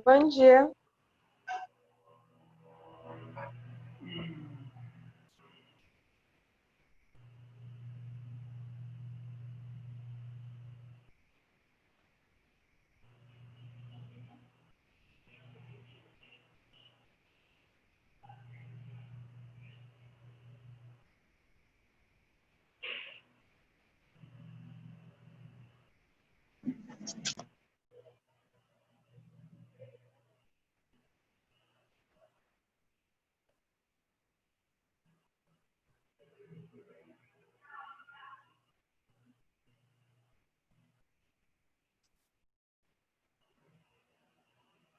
Bom dia.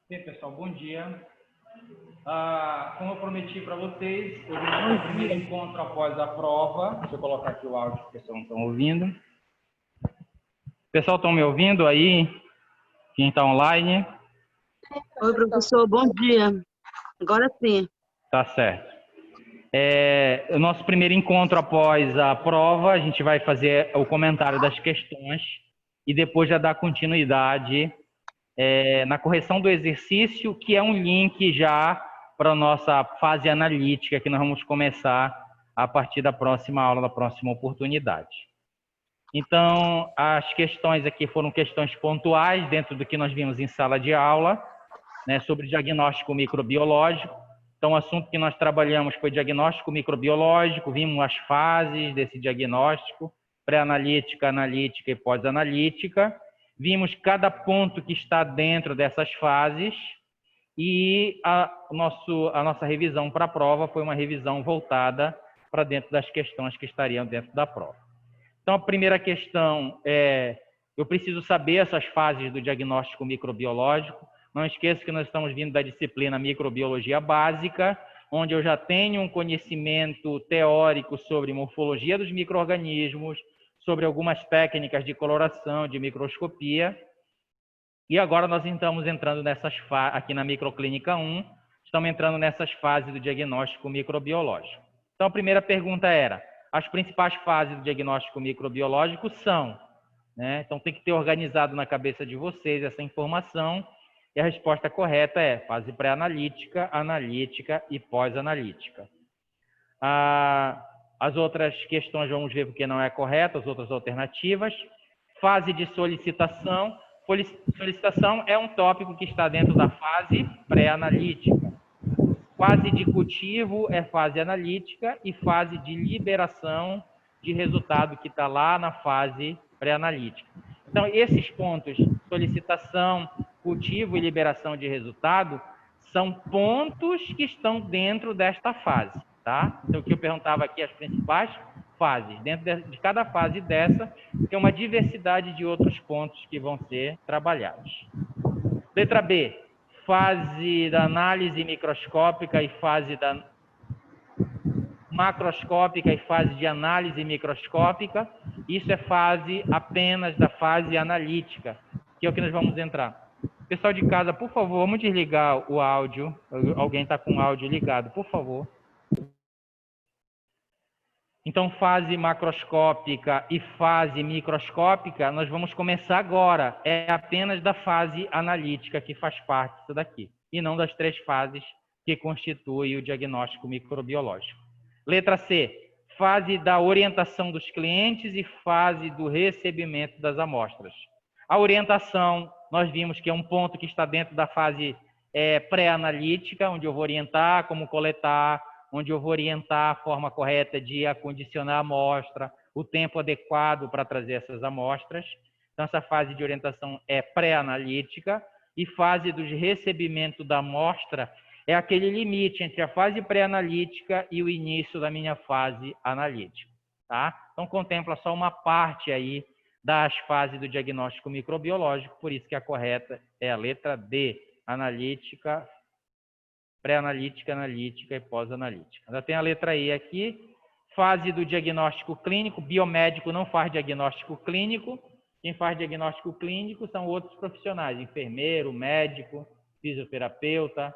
Bem, pessoal, bom dia. Como eu prometi para vocês, hoje é o primeiro encontro após a prova. Deixa eu colocar aqui o áudio, que o pessoal não está ouvindo. Pessoal, estão me ouvindo aí? Quem está online? Oi, professor, bom dia. Agora sim. Tá certo. O nosso primeiro encontro após a prova, a gente vai fazer o comentário das questões e depois já dar continuidade na correção do exercício, que é um link já para a nossa fase analítica, que nós vamos começar a partir da próxima aula, da próxima oportunidade. Então, as questões aqui foram questões pontuais, dentro do que nós vimos em sala de aula, né, sobre diagnóstico microbiológico. Então, o assunto que nós trabalhamos foi diagnóstico microbiológico, vimos as fases desse diagnóstico, pré-analítica, analítica e pós-analítica. Vimos cada ponto que está dentro dessas fases e a nossa revisão para a prova foi uma revisão voltada para dentro das questões que estariam dentro da prova. Então, a primeira questão é: eu preciso saber essas fases do diagnóstico microbiológico. Não esqueça que nós estamos vindo da disciplina Microbiologia Básica, onde eu já tenho um conhecimento teórico sobre morfologia dos micro-organismos, sobre algumas técnicas de coloração, de microscopia. E agora nós estamos entrando nessas fases, aqui na Microclínica 1, estamos entrando nessas fases do diagnóstico microbiológico. Então, a primeira pergunta era: as principais fases do diagnóstico microbiológico são, né? Então, tem que ter organizado na cabeça de vocês essa informação, e a resposta correta é fase pré-analítica, analítica e pós-analítica. As outras questões vamos ver porque não é correto, as outras alternativas. Fase de solicitação. Solicitação é um tópico que está dentro da fase pré-analítica. Fase de cultivo é fase analítica e fase de liberação de resultado que está lá na fase pré-analítica. Então, esses pontos, solicitação, cultivo e liberação de resultado, são pontos que estão dentro desta fase, tá? Então, o que eu perguntava aqui, as principais fases. Dentro de cada fase dessa, tem uma diversidade de outros pontos que vão ser trabalhados. Letra B, fase da análise microscópica e fase da macroscópica e fase de análise microscópica. Isso é fase apenas da fase analítica, que é o que nós vamos entrar. Pessoal de casa, por favor, vamos desligar o áudio. Alguém está com o áudio ligado, por favor. Então, fase macroscópica e fase microscópica, nós vamos começar agora. É apenas da fase analítica que faz parte disso daqui, e não das três fases que constituem o diagnóstico microbiológico. Letra C, fase da orientação dos clientes e fase do recebimento das amostras. A orientação, nós vimos que é um ponto que está dentro da fase pré-analítica, onde eu vou orientar como coletar, onde eu vou orientar a forma correta de acondicionar a amostra, o tempo adequado para trazer essas amostras. Então, essa fase de orientação é pré-analítica, e fase do recebimento da amostra é aquele limite entre a fase pré-analítica e o início da minha fase analítica, tá? Então, contempla só uma parte aí das fases do diagnóstico microbiológico, por isso que a correta é a letra D, analítica, pré-analítica, analítica e pós-analítica. Ainda tem a letra E aqui, fase do diagnóstico clínico. Biomédico não faz diagnóstico clínico. Quem faz diagnóstico clínico são outros profissionais, enfermeiro, médico, fisioterapeuta.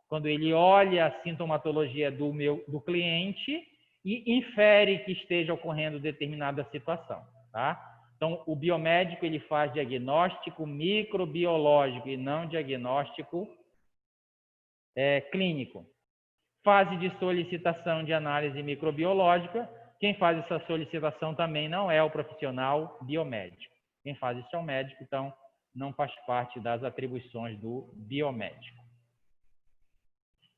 Quando ele olha a sintomatologia do cliente e infere que esteja ocorrendo determinada situação, tá? Então, o biomédico ele faz diagnóstico microbiológico e não diagnóstico clínico. Fase de solicitação de análise microbiológica. Quem faz essa solicitação também não é o profissional biomédico. Quem faz isso é o médico, então não faz parte das atribuições do biomédico.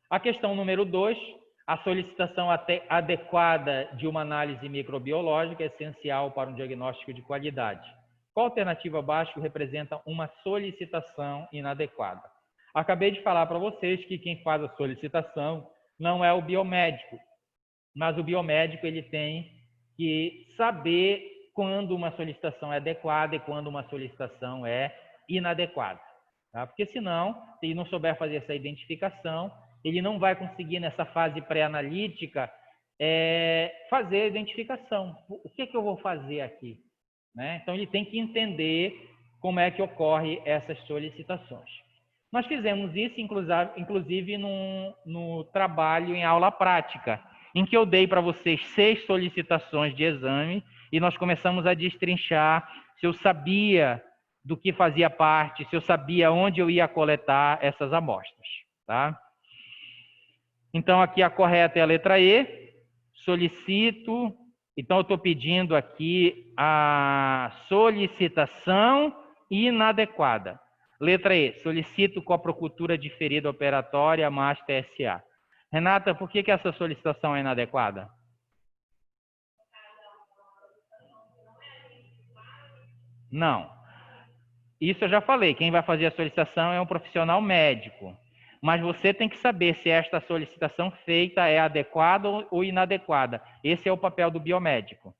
A questão número 2, a solicitação adequada de uma análise microbiológica é essencial para um diagnóstico de qualidade. Qual alternativa abaixo representa uma solicitação inadequada? Acabei de falar para vocês que quem faz a solicitação não é o biomédico, mas o biomédico ele tem que saber quando uma solicitação é adequada e quando uma solicitação é inadequada. Tá? Porque senão, se ele não souber fazer essa identificação, ele não vai conseguir nessa fase pré-analítica fazer a identificação. O que eu vou fazer aqui? Né? Então, ele tem que entender como é que ocorre essas solicitações. Nós fizemos isso, inclusive, no trabalho em aula prática, em que eu dei para vocês 6 solicitações de exame e nós começamos a destrinchar se eu sabia do que fazia parte, se eu sabia onde eu ia coletar essas amostras. Tá? Então, aqui a correta é a letra E. Solicito. Então, eu estou pedindo aqui a solicitação inadequada. Letra E. Solicito coprocultura de ferida operatória mais TSA. Renata, por que essa solicitação é inadequada? Não. Isso eu já falei. Quem vai fazer a solicitação é um profissional médico. Mas você tem que saber se esta solicitação feita é adequada ou inadequada. Esse é o papel do biomédico.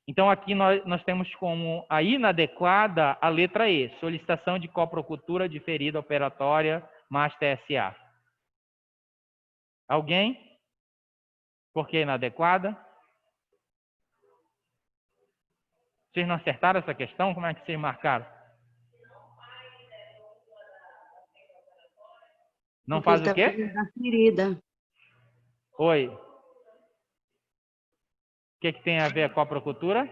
Então, aqui nós temos como a inadequada a letra E, solicitação de coprocultura de ferida operatória mais TSA. Alguém? Por que inadequada? Vocês não acertaram essa questão? Como é que vocês marcaram? Não faz o quê? Ferida. Oi. O que tem a ver com a coprocultura?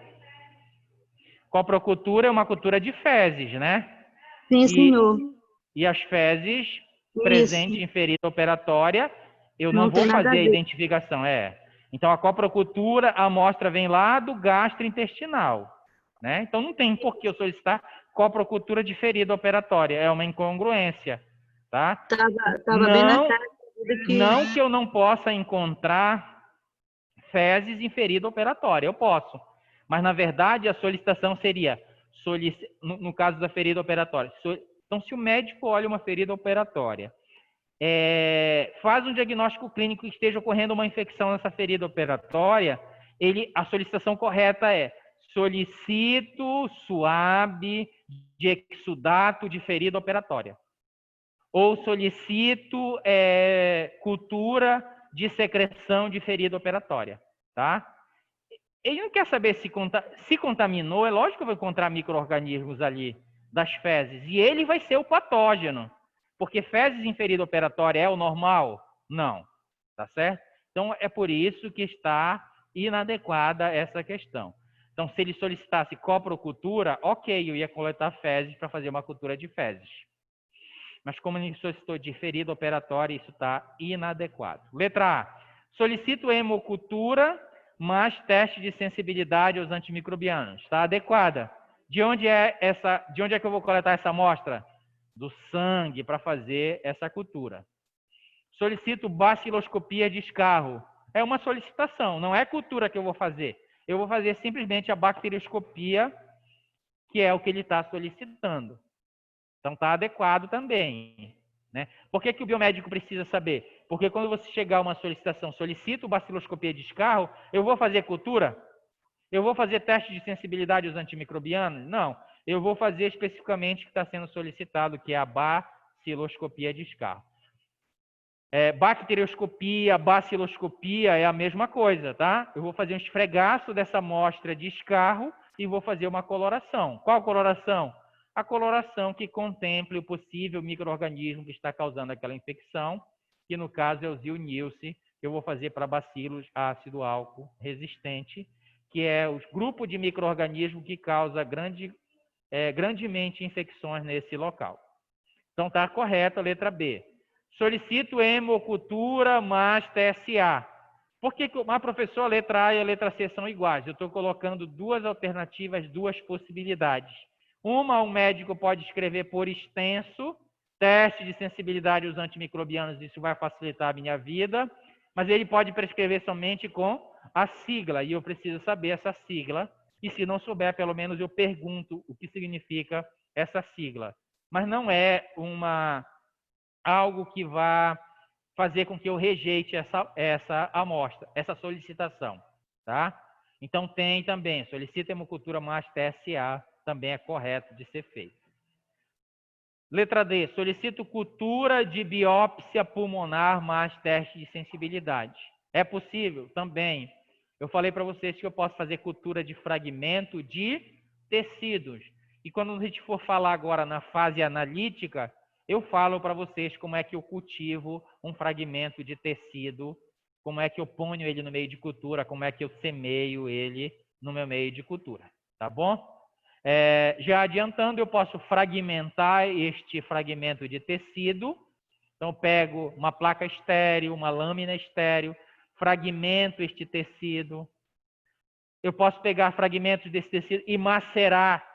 Coprocultura é uma cultura de fezes, né? Sim, senhor. E as fezes presentes em ferida operatória, eu não vou fazer a identificação. Então, a coprocultura, a amostra vem lá do gastrointestinal. Né? Então, não tem por que eu solicitar coprocultura de ferida operatória. É uma incongruência. Tá? Tava bem na cara que... Não que eu não possa encontrar fezes em ferida operatória. Eu posso. Mas, na verdade, a solicitação seria, no caso da ferida operatória. Então, se o médico olha uma ferida operatória, faz um diagnóstico clínico que esteja ocorrendo uma infecção nessa ferida operatória, a solicitação correta é solicito suave de exudato de ferida operatória. Ou solicito cultura de secreção de ferida operatória. Tá? Ele não quer saber se contaminou, é lógico que eu vou encontrar micro-organismos ali das fezes, e ele vai ser o patógeno. Porque fezes em ferida operatória é o normal? Não. Tá certo? Então, é por isso que está inadequada essa questão. Então, se ele solicitasse coprocultura, ok, eu ia coletar fezes para fazer uma cultura de fezes. Mas como ele solicitou de ferida operatória, isso está inadequado. Letra A. Solicito hemocultura, mais teste de sensibilidade aos antimicrobianos. Está adequada. De onde é que eu vou coletar essa amostra? Do sangue para fazer essa cultura. Solicito baciloscopia de escarro. É uma solicitação, não é cultura que eu vou fazer. Eu vou fazer simplesmente a bacterioscopia, que é o que ele está solicitando. Então, está adequado também. Né? Por que o biomédico precisa saber? Porque quando você chegar a uma solicitação, solicito baciloscopia de escarro, eu vou fazer cultura? Eu vou fazer teste de sensibilidade aos antimicrobianos? Não. Eu vou fazer especificamente o que está sendo solicitado, que é a baciloscopia de escarro. Bacterioscopia, baciloscopia é a mesma coisa, tá? Eu vou fazer um esfregaço dessa amostra de escarro e vou fazer uma coloração. Qual coloração? A coloração que contemple o possível micro-organismo que está causando aquela infecção, que no caso é o Zil-Nilce, que eu vou fazer para bacilos ácido álcool resistente, que é o grupo de micro-organismos que causa grandemente infecções nesse local. Então, está correto a letra B. Solicito hemocultura mais TSA. Por que, professor, a letra A e a letra C são iguais? Eu estou colocando duas alternativas, duas possibilidades. Uma, o médico pode escrever por extenso, teste de sensibilidade aos antimicrobianos, isso vai facilitar a minha vida, mas ele pode prescrever somente com a sigla, e eu preciso saber essa sigla, e se não souber, pelo menos eu pergunto o que significa essa sigla. Mas não é algo que vá fazer com que eu rejeite essa amostra, essa solicitação, tá? Então tem também, solicita hemocultura mais TSA, também é correto de ser feito. Letra D, solicito cultura de biópsia pulmonar mais teste de sensibilidade. É possível? Também. Eu falei para vocês que eu posso fazer cultura de fragmento de tecidos. E quando a gente for falar agora na fase analítica, eu falo para vocês como é que eu cultivo um fragmento de tecido, como é que eu ponho ele no meio de cultura, como é que eu semeio ele no meu meio de cultura. Tá bom? Já adiantando, eu posso fragmentar este fragmento de tecido. Então, eu pego uma placa estéril, uma lâmina estéril, fragmento este tecido. Eu posso pegar fragmentos desse tecido e macerar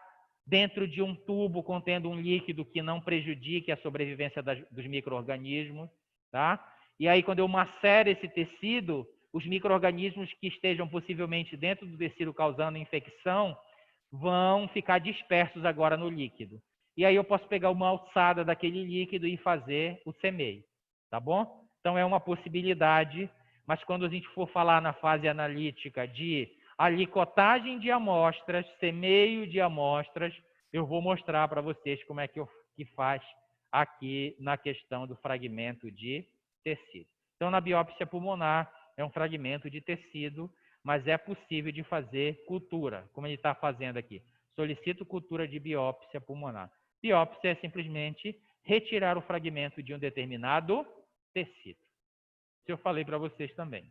dentro de um tubo contendo um líquido que não prejudique a sobrevivência dos micro-organismos, tá? E aí, quando eu macero esse tecido, os micro-organismos que estejam possivelmente dentro do tecido causando infecção vão ficar dispersos agora no líquido. E aí eu posso pegar uma alçada daquele líquido e fazer o semeio, tá bom? Então é uma possibilidade, mas quando a gente for falar na fase analítica de alicotagem de amostras, semeio de amostras, eu vou mostrar para vocês como é que faz aqui na questão do fragmento de tecido. Então, na biópsia pulmonar, é um fragmento de tecido, mas é possível de fazer cultura, como ele está fazendo aqui. Solicito cultura de biópsia pulmonar. Biópsia é simplesmente retirar o fragmento de um determinado tecido. Isso eu falei para vocês também.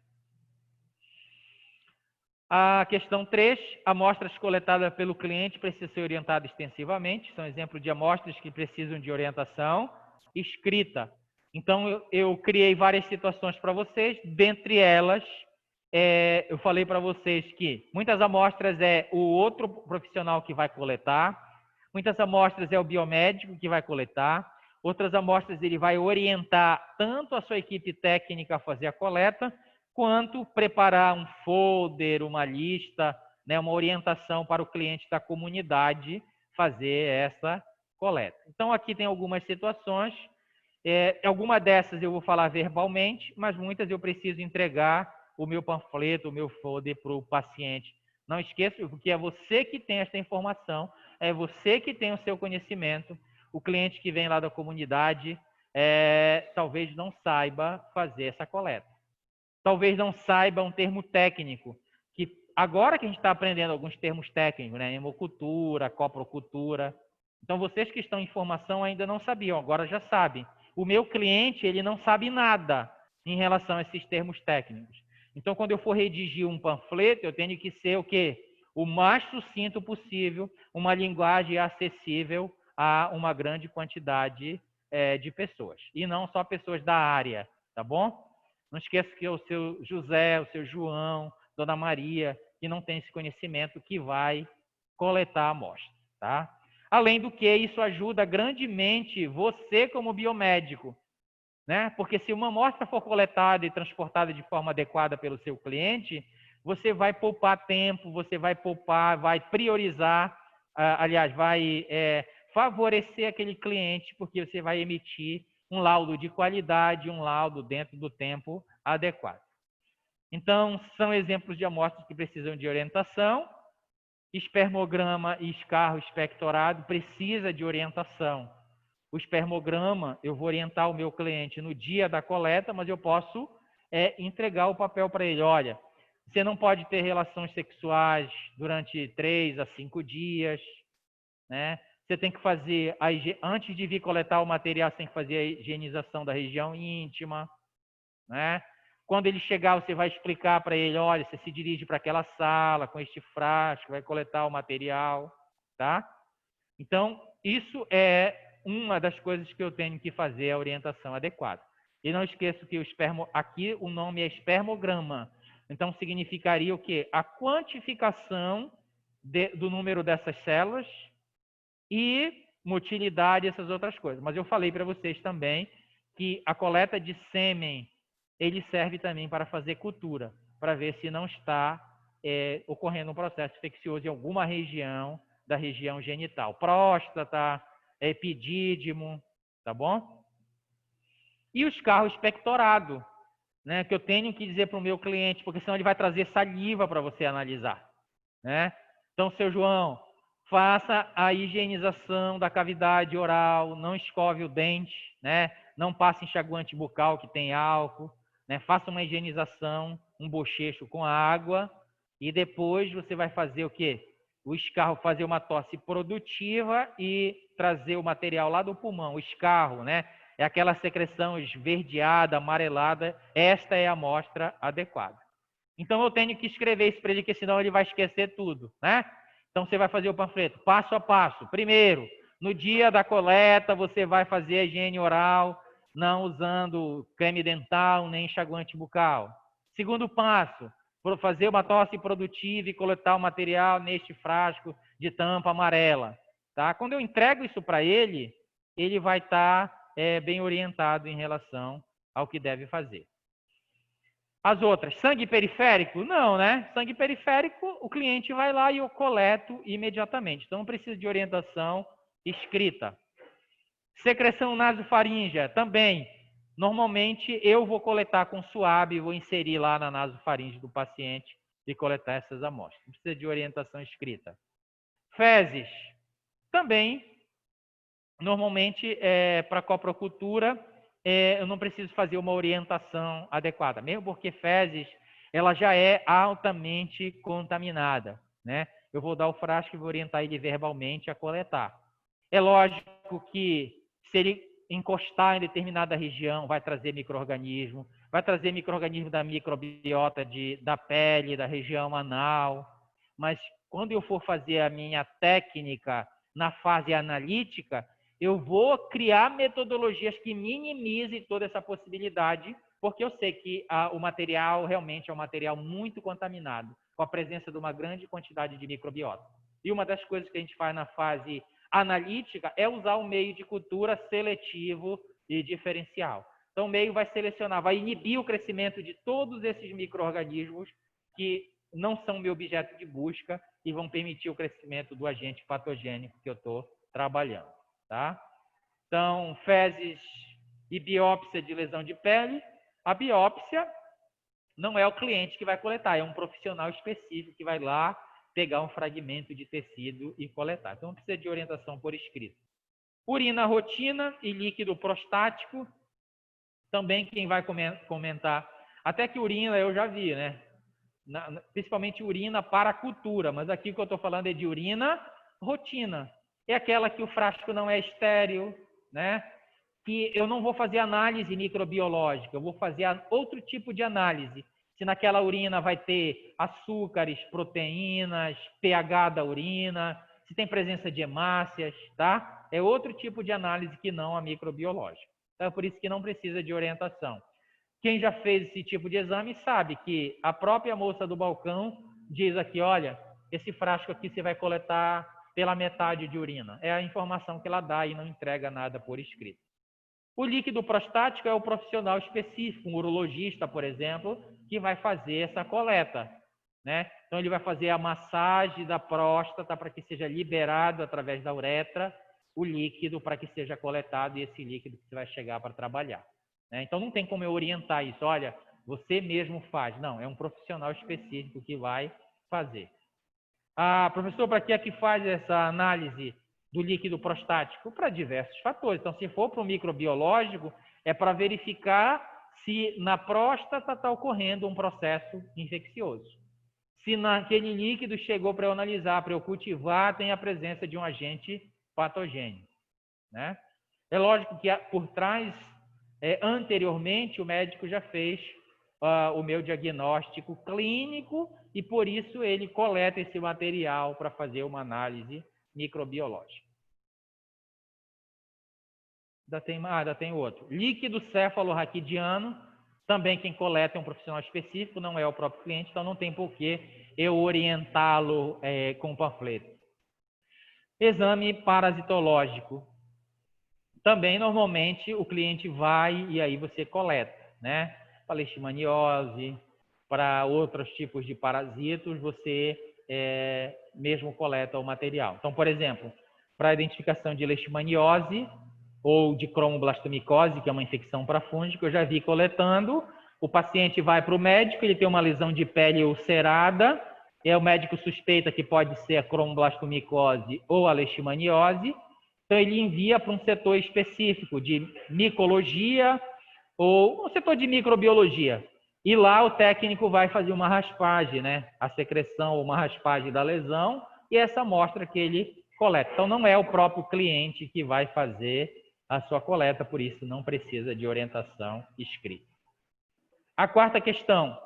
A questão 3, amostras coletadas pelo cliente precisam ser orientadas extensivamente. São exemplos de amostras que precisam de orientação escrita. Então, eu criei várias situações para vocês. Dentre elas, eu falei para vocês que muitas amostras é o outro profissional que vai coletar, muitas amostras é o biomédico que vai coletar, outras amostras ele vai orientar tanto a sua equipe técnica a fazer a coleta, quanto preparar um folder, uma lista, né, uma orientação para o cliente da comunidade fazer essa coleta. Então, aqui tem algumas situações. Alguma dessas eu vou falar verbalmente, mas muitas eu preciso entregar o meu panfleto, o meu folder para o paciente. Não esqueça, porque é você que tem essa informação, é você que tem o seu conhecimento. O cliente que vem lá da comunidade talvez não saiba fazer essa coleta. Talvez não saiba um termo técnico, que agora que a gente está aprendendo alguns termos técnicos, né? Hemocultura, coprocultura. Então, vocês que estão em formação ainda não sabiam, agora já sabem. O meu cliente, ele não sabe nada em relação a esses termos técnicos. Então, quando eu for redigir um panfleto, eu tenho que ser o quê? O mais sucinto possível, uma linguagem acessível a uma grande quantidade de pessoas. E não só pessoas da área, tá bom? Não esqueça que é o seu José, o seu João, Dona Maria, que não tem esse conhecimento, que vai coletar a amostra, tá? Além do que, isso ajuda grandemente você como biomédico, né? Porque se uma amostra for coletada e transportada de forma adequada pelo seu cliente, você vai poupar tempo, você vai priorizar, aliás, vai favorecer aquele cliente, porque você vai emitir um laudo de qualidade, um laudo dentro do tempo adequado. Então, são exemplos de amostras que precisam de orientação. Espermograma e escarro expectorado precisa de orientação. O espermograma, eu vou orientar o meu cliente no dia da coleta, mas eu posso entregar o papel para ele. Olha, você não pode ter relações sexuais durante 3 a 5 dias, né? Você tem que fazer, antes de vir coletar o material, você tem que fazer a higienização da região íntima, né? Quando ele chegar, você vai explicar para ele, olha, você se dirige para aquela sala com este frasco, vai coletar o material, tá? Então, isso é uma das coisas que eu tenho que fazer a orientação adequada. E não esqueça que aqui o nome é espermograma. Então, significaria o quê? A quantificação do número dessas células e motilidade e essas outras coisas. Mas eu falei para vocês também que a coleta de sêmen, ele serve também para fazer cultura, para ver se não está ocorrendo um processo infeccioso em alguma região da região genital. Próstata, epidídimo, tá bom? E o escarro expectorado, né, que eu tenho que dizer para o meu cliente, porque senão ele vai trazer saliva para você analisar, né? Então, seu João, faça a higienização da cavidade oral, não escove o dente, né? Não passe enxaguante bucal que tem álcool, né? Faça uma higienização, um bochecho com água e depois você vai fazer o quê? O escarro, fazer uma tosse produtiva e trazer o material lá do pulmão. O escarro, né? É aquela secreção esverdeada, amarelada. Esta é a amostra adequada. Então, eu tenho que escrever isso para ele, porque senão ele vai esquecer tudo, né? Então, você vai fazer o panfleto passo a passo. Primeiro, no dia da coleta, você vai fazer a higiene oral, não usando creme dental nem enxaguante bucal. Segundo passo, fazer uma tosse produtiva e coletar o material neste frasco de tampa amarela. Tá? Quando eu entrego isso para ele, ele vai estar bem orientado em relação ao que deve fazer. As outras, sangue periférico? Não, né? Sangue periférico, o cliente vai lá e eu coleto imediatamente. Então, não precisa de orientação escrita. Secreção nasofaríngea, também. Normalmente, eu vou coletar com suave, vou inserir lá na nasofaringe do paciente e coletar essas amostras. Não precisa de orientação escrita. Fezes, também. Normalmente, para coprocultura, eu não preciso fazer uma orientação adequada, mesmo porque fezes, ela já é altamente contaminada, né? Eu vou dar o frasco e vou orientar ele verbalmente a coletar. É lógico que se ele encostar em determinada região, vai trazer micro-organismo, vai trazer micro-organismo da microbiota da pele, da região anal, mas quando eu for fazer a minha técnica na fase analítica, eu vou criar metodologias que minimizem toda essa possibilidade, porque eu sei que o material realmente é um material muito contaminado, com a presença de uma grande quantidade de microbiota. E uma das coisas que a gente faz na fase analítica é usar o meio de cultura seletivo e diferencial. Então, o meio vai selecionar, vai inibir o crescimento de todos esses micro-organismos que não são meu objeto de busca e vão permitir o crescimento do agente patogênico que eu estou trabalhando. Tá? Então, fezes e biópsia de lesão de pele. A biópsia não é o cliente que vai coletar, é um profissional específico que vai lá pegar um fragmento de tecido e coletar. Então, não precisa de orientação por escrito. Urina rotina e líquido prostático. Também quem vai comentar. Até que urina eu já vi, né? Principalmente urina para cultura, mas aqui o que eu estou falando é de urina rotina. É aquela que o frasco não é estéril, né? Que eu não vou fazer análise microbiológica, eu vou fazer outro tipo de análise. Se naquela urina vai ter açúcares, proteínas, pH da urina, se tem presença de hemácias, tá? É outro tipo de análise que não a microbiológica. Então, é por isso que não precisa de orientação. Quem já fez esse tipo de exame sabe que a própria moça do balcão diz aqui, olha, esse frasco aqui você vai coletar pela metade de urina. É a informação que ela dá e não entrega nada por escrito. O líquido prostático é o profissional específico, um urologista, por exemplo, que vai fazer essa coleta, né? Então, ele vai fazer a massagem da próstata para que seja liberado através da uretra o líquido para que seja coletado e esse líquido que você vai chegar para trabalhar. Né? Então, não tem como eu orientar isso. Olha, você mesmo faz. Não, é um profissional específico que vai fazer. Professor, para que é que faz essa análise do líquido prostático? Para diversos fatores. Então, se for para o microbiológico, é para verificar se na próstata está ocorrendo um processo infeccioso. Se naquele líquido chegou para eu analisar, para eu cultivar, tem a presença de um agente patogênico. Né? É lógico que por trás, anteriormente, o médico já fez o meu diagnóstico clínico e, por isso, ele coleta esse material para fazer uma análise microbiológica. Ainda tem outro. Líquido cefalorraquidiano, também quem coleta é um profissional específico, não é o próprio cliente, então não tem por que eu orientá-lo com o panfleto. Exame parasitológico. Também, normalmente, o cliente vai e aí você coleta, né? Para leishmaniose, para outros tipos de parasitos, você mesmo coleta o material. Então, por exemplo, para a identificação de leishmaniose ou de cromoblastomicose, que é uma infecção parafúngica, eu já vi coletando. O paciente vai para o médico, ele tem uma lesão de pele ulcerada, o médico suspeita que pode ser a cromoblastomicose ou a leishmaniose, então ele envia para um setor específico de micologia ou um setor de microbiologia. E lá o técnico vai fazer uma raspagem, né? A secreção ou uma raspagem da lesão e essa amostra que ele coleta. Então não é o próprio cliente que vai fazer a sua coleta, por isso não precisa de orientação escrita. A quarta questão.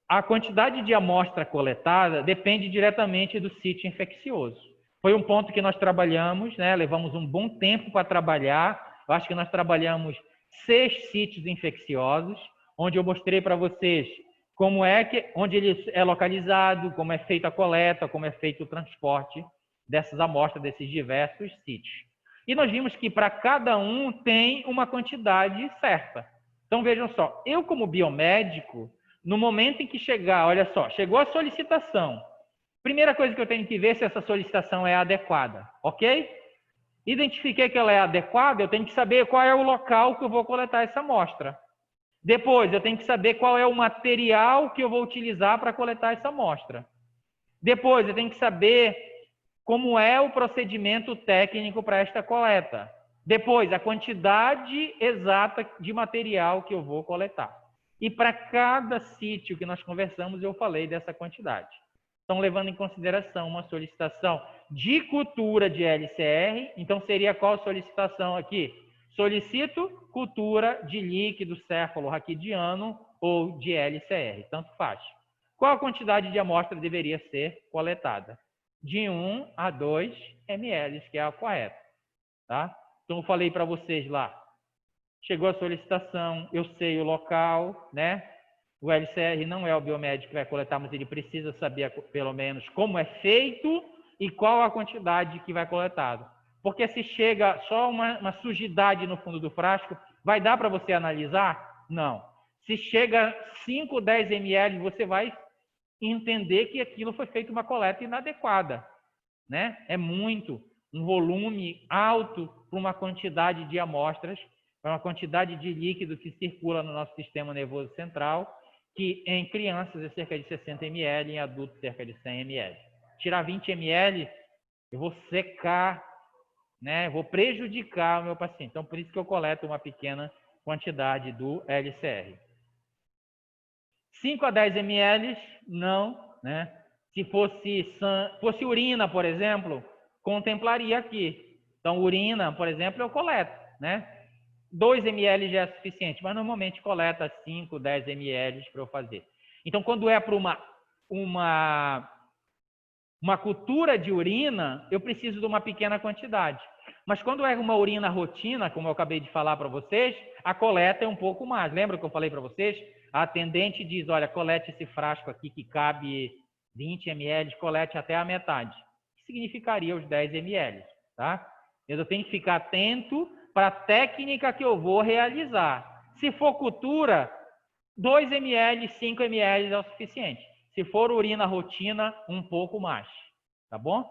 A quantidade de amostra coletada depende diretamente do sítio infeccioso. Foi um ponto que nós trabalhamos, né? Levamos um bom tempo para trabalhar. Eu acho que nós trabalhamos 6 sítios infecciosos, onde eu mostrei para vocês onde ele é localizado, como é feita a coleta, como é feito o transporte dessas amostras, desses diversos sítios. E nós vimos que para cada um tem uma quantidade certa. Então, vejam só, eu como biomédico, no momento em que chegar, olha só, chegou a solicitação, primeira coisa que eu tenho que ver é se essa solicitação é adequada, ok? Identifiquei que ela é adequada, eu tenho que saber qual é o local que eu vou coletar essa amostra. Depois, eu tenho que saber qual é o material que eu vou utilizar para coletar essa amostra. Depois, eu tenho que saber como é o procedimento técnico para esta coleta. Depois, a quantidade exata de material que eu vou coletar. E para cada sítio que nós conversamos, eu falei dessa quantidade. Então, levando em consideração uma solicitação de cultura de LCR, então seria qual solicitação aqui? Solicito cultura de líquido cefalorraquidiano ou de LCR, tanto faz. Qual a quantidade de amostra deveria ser coletada? De 1 a 2 ml, que é a correta. Tá? Então, eu falei para vocês lá, chegou a solicitação, eu sei o local, né? O LCR não é o biomédico que vai coletar, mas ele precisa saber, pelo menos, como é feito e qual a quantidade que vai coletado. Porque se chega só uma sujidade no fundo do frasco, vai dar para você analisar? Não. Se chega 5, 10 ml, você vai entender que aquilo foi feito uma coleta inadequada, né? É muito, um volume alto para uma quantidade de amostras, para uma quantidade de líquido que circula no nosso sistema nervoso central, que em crianças é cerca de 60 ml, em adultos cerca de 100 ml. Tirar 20 ml, eu vou secar, né? Vou prejudicar o meu paciente. Então, por isso que eu coleto uma pequena quantidade do LCR. 5 a 10 ml, não, né? Se fosse urina, por exemplo, contemplaria aqui. Então, urina, por exemplo, eu coleto, né? 2 ml já é suficiente, mas normalmente coleta 5, 10 ml para eu fazer. Então, quando é para uma cultura de urina, eu preciso de uma pequena quantidade. Mas quando é uma urina rotina, como eu acabei de falar para vocês, a coleta é um pouco mais. Lembra que eu falei para vocês? A atendente diz, olha, colete esse frasco aqui que cabe 20 ml, colete até a metade. Que significaria os 10 ml, tá? Eu tenho que ficar atento para a técnica que eu vou realizar. Se for cultura, 2 ml, 5 ml é o suficiente. Se for urina rotina, um pouco mais. Tá bom?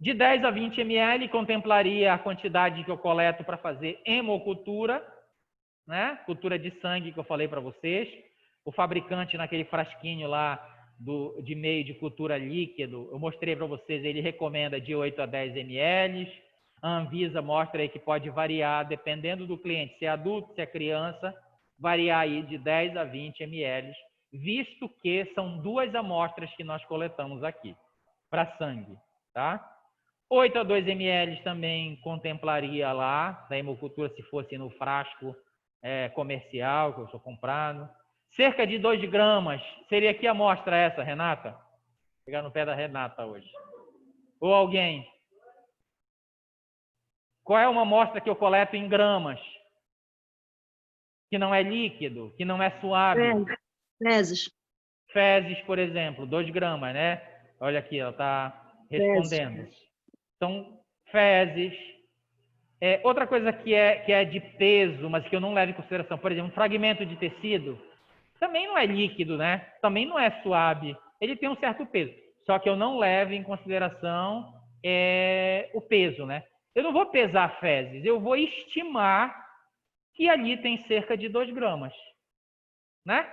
De 10 a 20 ml, contemplaria a quantidade que eu coleto para fazer hemocultura, né? Cultura de sangue que eu falei para vocês. O fabricante naquele frasquinho lá de meio de cultura líquido, eu mostrei para vocês, ele recomenda de 8 a 10 ml. A Anvisa mostra aí que pode variar, dependendo do cliente, se é adulto, se é criança, variar aí de 10 a 20 ml, visto que são 2 amostras que nós coletamos aqui, para sangue, tá? 8 a 2 ml também contemplaria lá, da hemocultura, se fosse no frasco comercial que eu estou comprando. Cerca de 2 gramas. Seria que amostra essa, Renata? Vou pegar no pé da Renata hoje. Ou alguém? Qual é uma amostra que eu coleto em gramas? Que não é líquido, que não é suave. Fezes. Fezes, por exemplo, 2 gramas, né? Olha aqui, ela está respondendo. Então, fezes. Outra coisa que é de peso, mas que eu não levo em consideração, por exemplo, um fragmento de tecido, também não é líquido, né? Também não é suave. Ele tem um certo peso. Só que eu não levo em consideração o peso, né? Eu não vou pesar fezes, eu vou estimar que ali tem cerca de 2 gramas, né?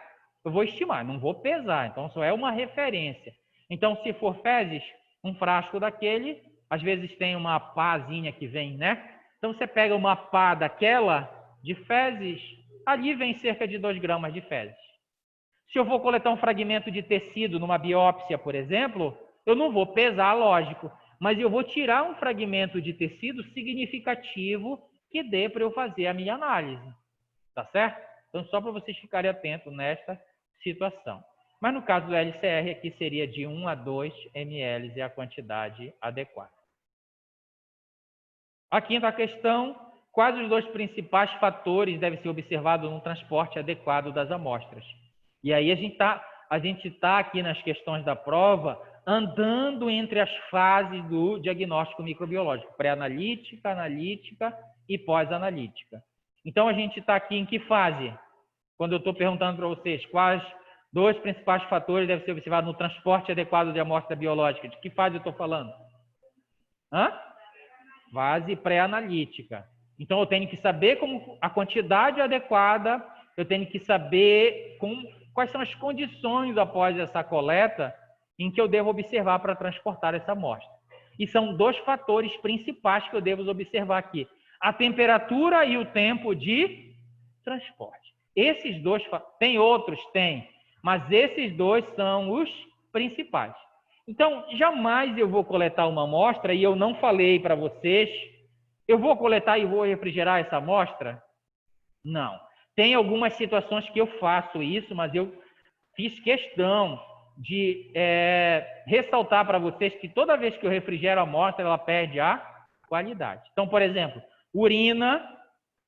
Eu vou estimar, não vou pesar, então só é uma referência. Então, se for fezes, um frasco daquele, às vezes tem uma pazinha que vem, né? Então, você pega uma pá daquela de fezes, ali vem cerca de 2 gramas de fezes. Se eu vou coletar um fragmento de tecido numa biópsia, por exemplo, eu não vou pesar, lógico, mas eu vou tirar um fragmento de tecido significativo que dê para eu fazer a minha análise. Tá certo? Então, só para vocês ficarem atentos nesta situação. Mas no caso do LCR, aqui seria de 1 a 2 ml é a quantidade adequada. A quinta questão: quais os 2 principais fatores devem ser observados no transporte adequado das amostras? E aí a gente tá aqui nas questões da prova andando entre as fases do diagnóstico microbiológico, pré-analítica, analítica e pós-analítica. Então, a gente está aqui em que fase? Quando eu estou perguntando para vocês quais 2 principais fatores devem ser observados no transporte adequado de amostra biológica, de que fase eu estou falando? Fase pré-analítica. Então, eu tenho que saber como a quantidade adequada, eu tenho que saber quais são as condições após essa coleta em que eu devo observar para transportar essa amostra. E são 2 fatores principais que eu devo observar aqui: a temperatura e o tempo de transporte. Esses 2, tem outros? Tem, mas esses 2 são os principais. Então, jamais eu vou coletar uma amostra e eu não falei para vocês, eu vou coletar e vou refrigerar essa amostra? Não. Tem algumas situações que eu faço isso, mas eu fiz questão de ressaltar para vocês que toda vez que eu refrigero a amostra, ela perde a qualidade. Então, por exemplo, urina,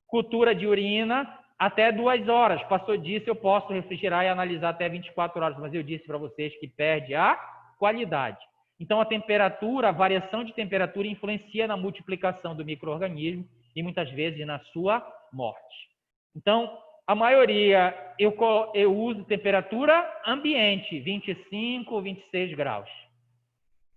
cultura de urina, até 2 horas. Passou disso, eu posso refrigerar e analisar até 24 horas, mas eu disse para vocês que perde a qualidade. Então, a temperatura, a variação de temperatura influencia na multiplicação do micro-organismo e muitas vezes na sua morte. Então, a maioria eu uso temperatura ambiente, 25, 26 graus.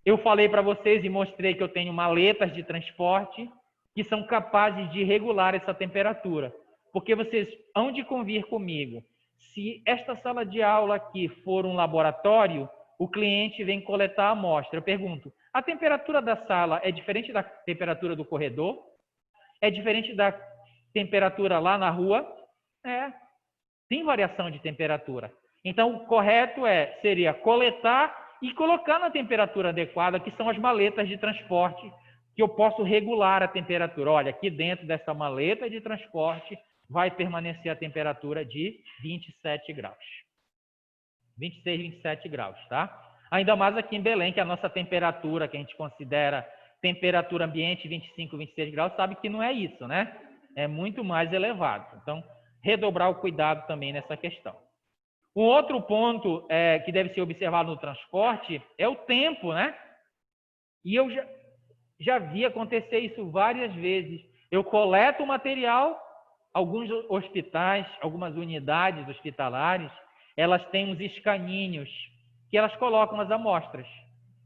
Eu falei para vocês e mostrei que eu tenho maletas de transporte que são capazes de regular essa temperatura. Porque vocês hão de convir comigo, se esta sala de aula aqui for um laboratório, o cliente vem coletar a amostra. Eu pergunto, a temperatura da sala é diferente da temperatura do corredor? É diferente da temperatura lá na rua? Tem variação de temperatura. Então, o correto seria coletar e colocar na temperatura adequada, que são as maletas de transporte, que eu posso regular a temperatura. Olha, aqui dentro dessa maleta de transporte vai permanecer a temperatura de 27 graus. 26, 27 graus, tá? Ainda mais aqui em Belém, que a nossa temperatura, que a gente considera temperatura ambiente 25, 26 graus, sabe que não é isso, né? É muito mais elevado. Então, redobrar o cuidado também nessa questão. Um outro ponto que deve ser observado no transporte é o tempo, né? E eu já vi acontecer isso várias vezes. Eu coleto o material, alguns hospitais, algumas unidades hospitalares, elas têm uns escaninhos que elas colocam as amostras.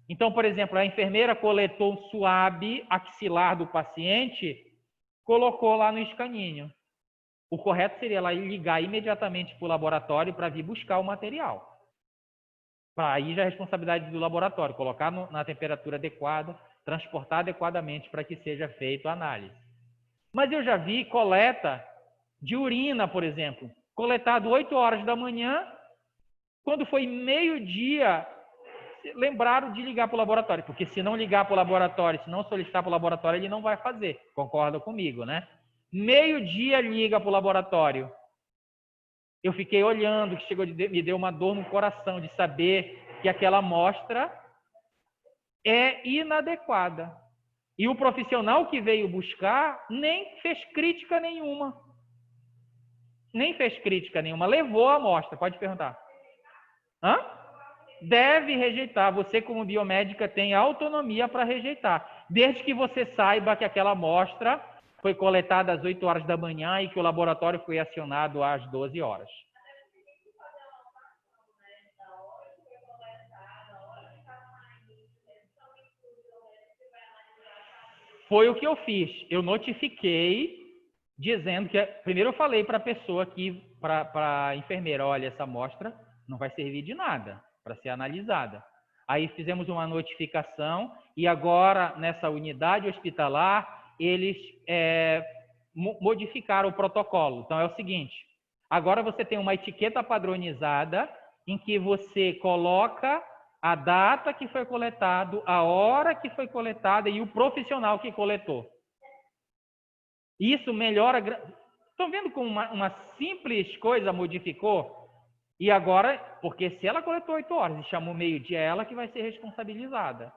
Então, por exemplo, a enfermeira coletou um suave axilar do paciente, colocou lá no escaninho. O correto seria ela ligar imediatamente para o laboratório para vir buscar o material. Aí já é responsabilidade do laboratório, colocar na temperatura adequada, transportar adequadamente para que seja feita a análise. Mas eu já vi coleta de urina, por exemplo, coletado 8 horas da manhã, quando foi meio-dia, lembraram de ligar para o laboratório, porque se não ligar para o laboratório, se não solicitar para o laboratório, ele não vai fazer. Concorda comigo, né? Meio-dia liga para o laboratório. Eu fiquei olhando, que me deu uma dor no coração de saber que aquela amostra é inadequada. E o profissional que veio buscar nem fez crítica nenhuma. Nem fez crítica nenhuma. Levou a amostra. Pode perguntar. Hã? Deve rejeitar. Você, como biomédica, tem autonomia para rejeitar. Desde que você saiba que aquela amostra foi coletada às 8 horas da manhã e que o laboratório foi acionado às 12 horas. Foi o que eu fiz. Eu notifiquei, dizendo que... Primeiro eu falei para a pessoa para a enfermeira, olha, essa amostra não vai servir de nada para ser analisada. Aí fizemos uma notificação e agora, nessa unidade hospitalar, eles modificaram o protocolo. Então, é o seguinte, agora você tem uma etiqueta padronizada em que você coloca a data que foi coletado, a hora que foi coletada e o profissional que coletou. Isso melhora... Estão vendo como uma simples coisa modificou? E agora, porque se ela coletou 8 horas e chamou meio-dia, é ela que vai ser responsabilizada,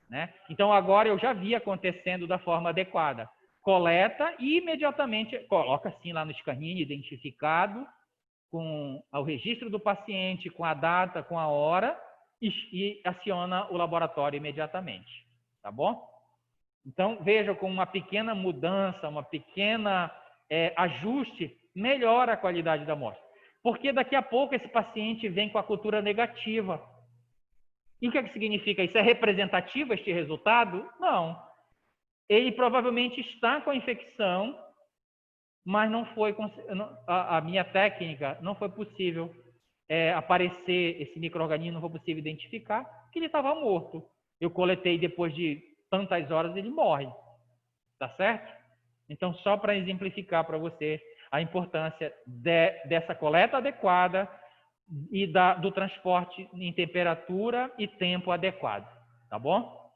né? Então, agora eu já vi acontecendo da forma adequada. Coleta e imediatamente coloca assim lá no scanner, identificado, com o registro do paciente, com a data, com a hora, e aciona o laboratório imediatamente, tá bom? Então, veja como uma pequena mudança, uma pequena ajuste, melhora a qualidade da amostra. Porque daqui a pouco esse paciente vem com a cultura negativa. E o que significa isso? É representativo este resultado? Não. Ele provavelmente está com a infecção, mas não foi a minha técnica não foi possível aparecer esse micro-organismo, não foi possível identificar, que ele estava morto. Eu coletei depois de tantas horas, ele morre. Tá certo? Então, só para exemplificar para você a importância dessa coleta adequada e do transporte em temperatura e tempo adequado. Tá bom?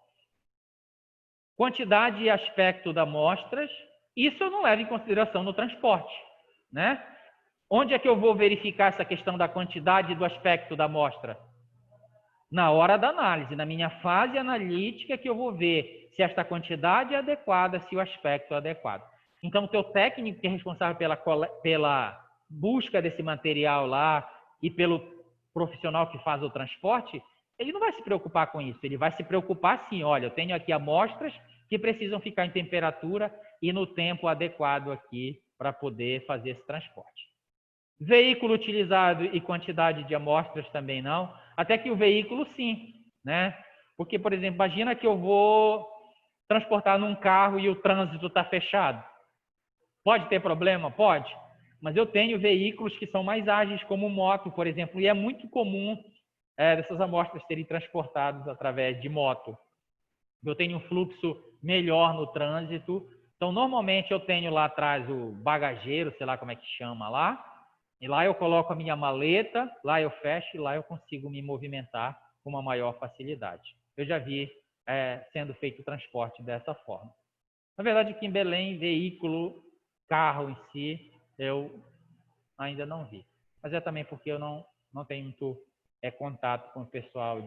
Quantidade e aspecto das amostras, isso eu não levo em consideração no transporte, né? Onde é que eu vou verificar essa questão da quantidade e do aspecto da amostra? Na hora da análise, na minha fase analítica, que eu vou ver se esta quantidade é adequada, se o aspecto é adequado. Então, o teu técnico que é responsável pela busca desse material lá e pelo profissional que faz o transporte, ele não vai se preocupar com isso. Ele vai se preocupar sim, olha, eu tenho aqui amostras que precisam ficar em temperatura e no tempo adequado aqui para poder fazer esse transporte. Veículo utilizado e quantidade de amostras também não. Até que o veículo sim, né? Porque, por exemplo, imagina que eu vou transportar num carro e o trânsito está fechado. Pode ter problema? Pode. Mas eu tenho veículos que são mais ágeis, como moto, por exemplo, e é muito comum dessas amostras serem transportadas através de moto. Eu tenho um fluxo melhor no trânsito. Então, normalmente, eu tenho lá atrás o bagageiro, sei lá como é que chama lá, e lá eu coloco a minha maleta, lá eu fecho e lá eu consigo me movimentar com uma maior facilidade. Eu já vi sendo feito o transporte dessa forma. Na verdade, aqui em Belém, veículo, carro em si, eu ainda não vi. Mas é também porque eu não tenho muito contato com o pessoal.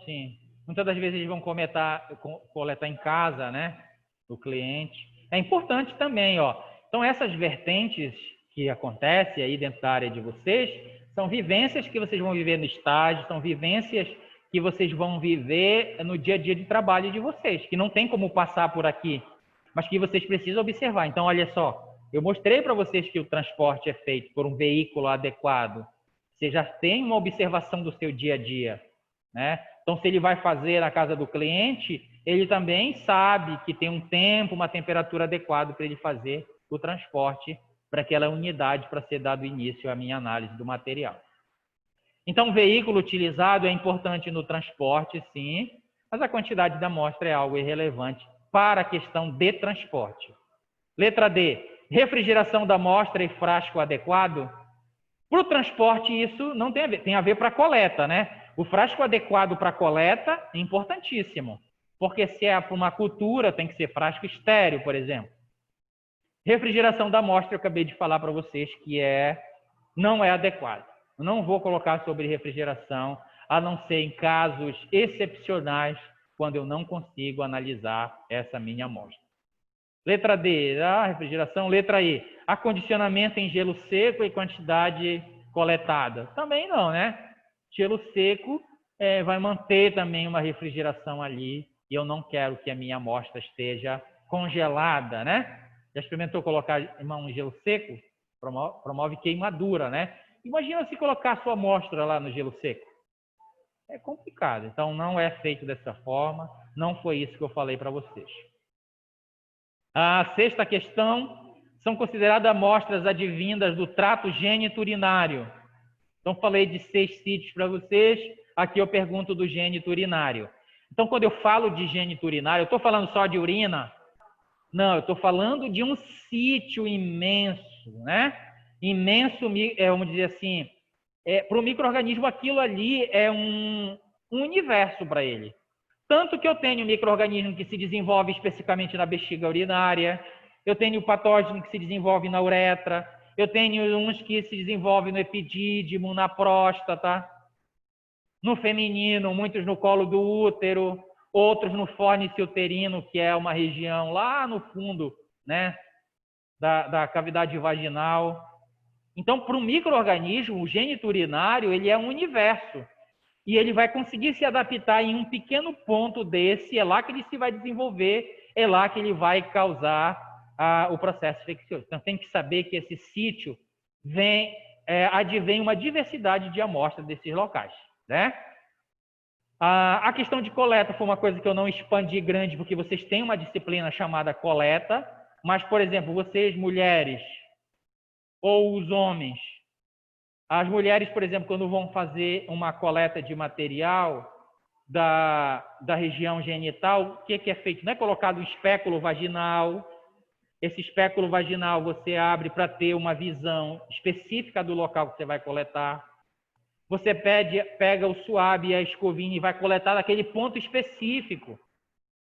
Sim. Muitas das vezes eles vão coletar em casa, né? Do cliente. É importante também, ó. Então, essas vertentes que acontecem aí dentro da área de vocês, são vivências que vocês vão viver no estágio, são vivências que vocês vão viver no dia a dia de trabalho de vocês, que não tem como passar por aqui, mas que vocês precisam observar. Então, olha só, eu mostrei para vocês que o transporte é feito por um veículo adequado. Você já tem uma observação do seu dia a dia, né? Então, se ele vai fazer na casa do cliente, ele também sabe que tem um tempo, uma temperatura adequada para ele fazer o transporte para aquela unidade, para ser dado início à minha análise do material. Então, o veículo utilizado é importante no transporte, sim, mas a quantidade da amostra é algo irrelevante para a questão de transporte. Letra D, refrigeração da amostra e frasco adequado. Para o transporte, isso não tem a ver. Tem a ver para a coleta, né? O frasco adequado para a coleta é importantíssimo. Porque se é para uma cultura, tem que ser frasco estéreo, por exemplo. Refrigeração da amostra, eu acabei de falar para vocês que não é adequado. Eu não vou colocar sobre refrigeração, a não ser em casos excepcionais, quando eu não consigo analisar essa minha amostra. Letra D, refrigeração. Letra E, acondicionamento em gelo seco e quantidade coletada. Também não, né? Gelo seco vai manter também uma refrigeração ali e eu não quero que a minha amostra esteja congelada, né? Já experimentou colocar um gelo seco? Promove queimadura, né? Imagina se colocar a sua amostra lá no gelo seco. É complicado. Então, não é feito dessa forma. Não foi isso que eu falei para vocês. A sexta questão, são consideradas amostras advindas do trato gênito-urinário. Então, falei de 6 sítios para vocês, aqui eu pergunto do gênito urinário. Então, quando eu falo de gênito urinário, eu estou falando só de urina? Não, eu estou falando de um sítio imenso, né? Imenso, vamos dizer assim, para o micro-organismo aquilo ali é um universo para ele. Tanto que eu tenho micro-organismo que se desenvolve especificamente na bexiga urinária, eu tenho patógeno que se desenvolve na uretra, eu tenho uns que se desenvolvem no epidídimo, na próstata, no feminino, muitos no colo do útero, outros no fórnice uterino, que é uma região lá no fundo, né, da cavidade vaginal. Então, para o micro-organismo, o gênito urinário, ele é um universo. E ele vai conseguir se adaptar em um pequeno ponto desse, é lá que ele se vai desenvolver, é lá que ele vai causar o processo infeccioso. Então, tem que saber que esse sítio advém uma diversidade de amostras desses locais, né? A questão de coleta foi uma coisa que eu não expandi grande, porque vocês têm uma disciplina chamada coleta, mas, por exemplo, vocês, mulheres, ou os homens, as mulheres, por exemplo, quando vão fazer uma coleta de material da região genital, o que é feito? Não é colocado um espéculo vaginal. Esse espéculo vaginal você abre para ter uma visão específica do local que você vai coletar. Você pega o suave e a escovinha e vai coletar daquele ponto específico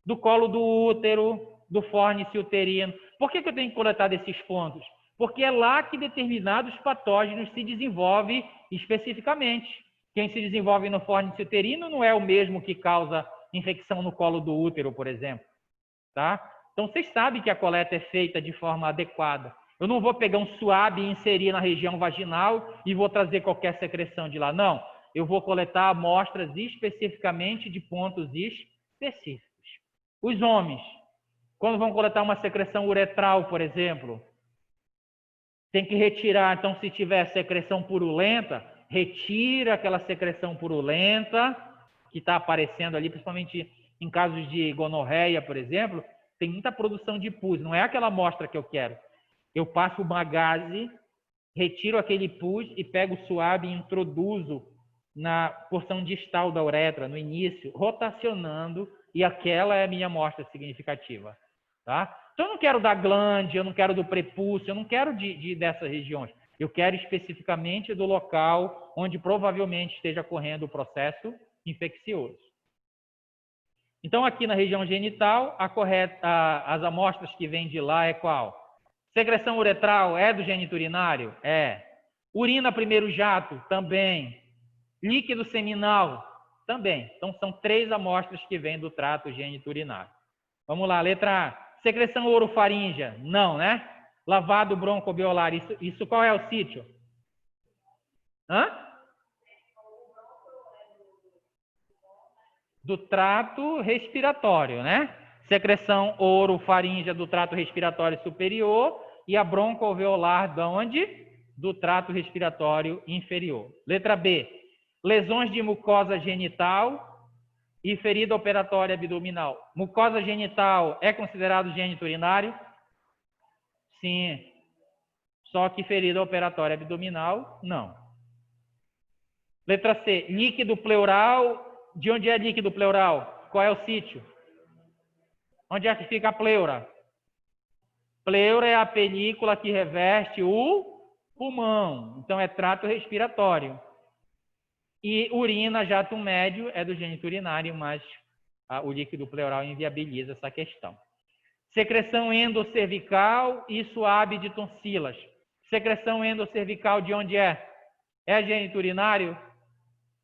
do colo do útero, do fórnice uterino. Por que eu tenho que coletar desses pontos? Porque é lá que determinados patógenos se desenvolvem especificamente. Quem se desenvolve no fórnice uterino não é o mesmo que causa infecção no colo do útero, por exemplo. Tá? Então, vocês sabem que a coleta é feita de forma adequada. Eu não vou pegar um suave e inserir na região vaginal e vou trazer qualquer secreção de lá. Não, eu vou coletar amostras especificamente de pontos específicos. Os homens, quando vão coletar uma secreção uretral, por exemplo, tem que retirar, então, se tiver secreção purulenta, retira aquela secreção purulenta que está aparecendo ali, principalmente em casos de gonorreia, por exemplo, tem muita produção de pus, não é aquela amostra que eu quero. Eu passo uma gaze, retiro aquele pus e pego o suave e introduzo na porção distal da uretra, no início, rotacionando, e aquela é a minha amostra significativa. Tá? Então, eu não quero da glande, eu não quero do prepúcio, eu não quero dessas regiões. Eu quero especificamente do local onde provavelmente esteja ocorrendo o processo infeccioso. Então, aqui na região genital, as amostras que vêm de lá é qual? Secreção uretral é do gênito urinário? É. Urina primeiro jato? Também. Líquido seminal? Também. Então, são 3 amostras que vêm do trato gênito urinário. Vamos lá, letra A. Secreção orofaríngea? Não, né? Lavado broncoalveolar, isso qual é o sítio? Do trato respiratório, né? Secreção orofaríngea do trato respiratório superior e a broncoalveolar de onde? Do trato respiratório inferior. Letra B. Lesões de mucosa genital e ferida operatória abdominal. Mucosa genital é considerado gênito urinário? Sim. Só que ferida operatória abdominal, não. Letra C. Líquido pleural. De onde é líquido pleural? Qual é o sítio? Onde é que fica a pleura? Pleura é a película que reveste o pulmão. Então, é trato respiratório. E urina, jato médio, é do gênito urinário, mas o líquido pleural inviabiliza essa questão. Secreção endocervical e suave de tonsilas. Secreção endocervical de onde é? É gênito urinário?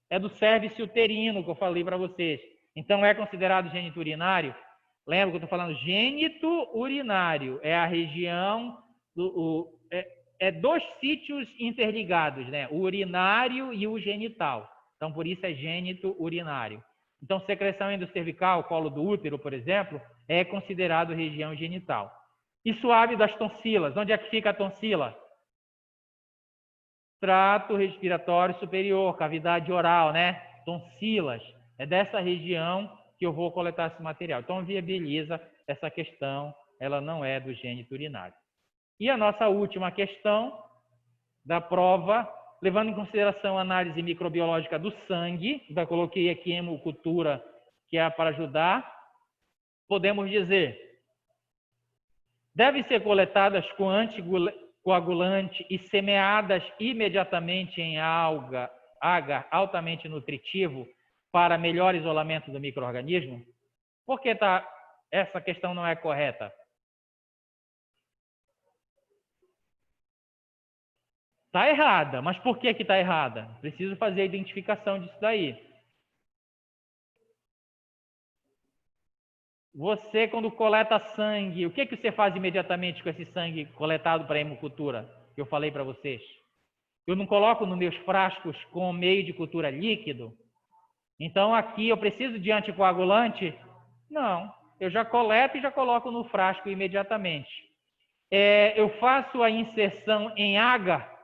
É do cérvice uterino, que eu falei para vocês. Então, é considerado gênito urinário? Lembra que eu estou falando gênito urinário. É a região, é dois sítios interligados, né? O urinário e o genital. Então, por isso é gênito urinário. Então, secreção endocervical, colo do útero, por exemplo, é considerado região genital. E suave das tonsilas. Onde é que fica a tonsila? Trato respiratório superior, cavidade oral, né? Tonsilas. É dessa região que eu vou coletar esse material. Então, viabiliza essa questão, ela não é do gênito urinário. E a nossa última questão da prova, levando em consideração a análise microbiológica do sangue, eu coloquei aqui hemocultura, que é para ajudar, podemos dizer, devem ser coletadas com anticoagulante e semeadas imediatamente em agar altamente nutritivo para melhor isolamento do micro-organismo? Por que essa questão não é correta? Está errada, mas por que está errada? Preciso fazer a identificação disso daí. Você, quando coleta sangue, o que você faz imediatamente com esse sangue coletado para a hemocultura? Que eu falei para vocês. Eu não coloco nos meus frascos com meio de cultura líquido? Então, aqui eu preciso de anticoagulante? Não. Eu já coleto e já coloco no frasco imediatamente. Eu faço a inserção em agar?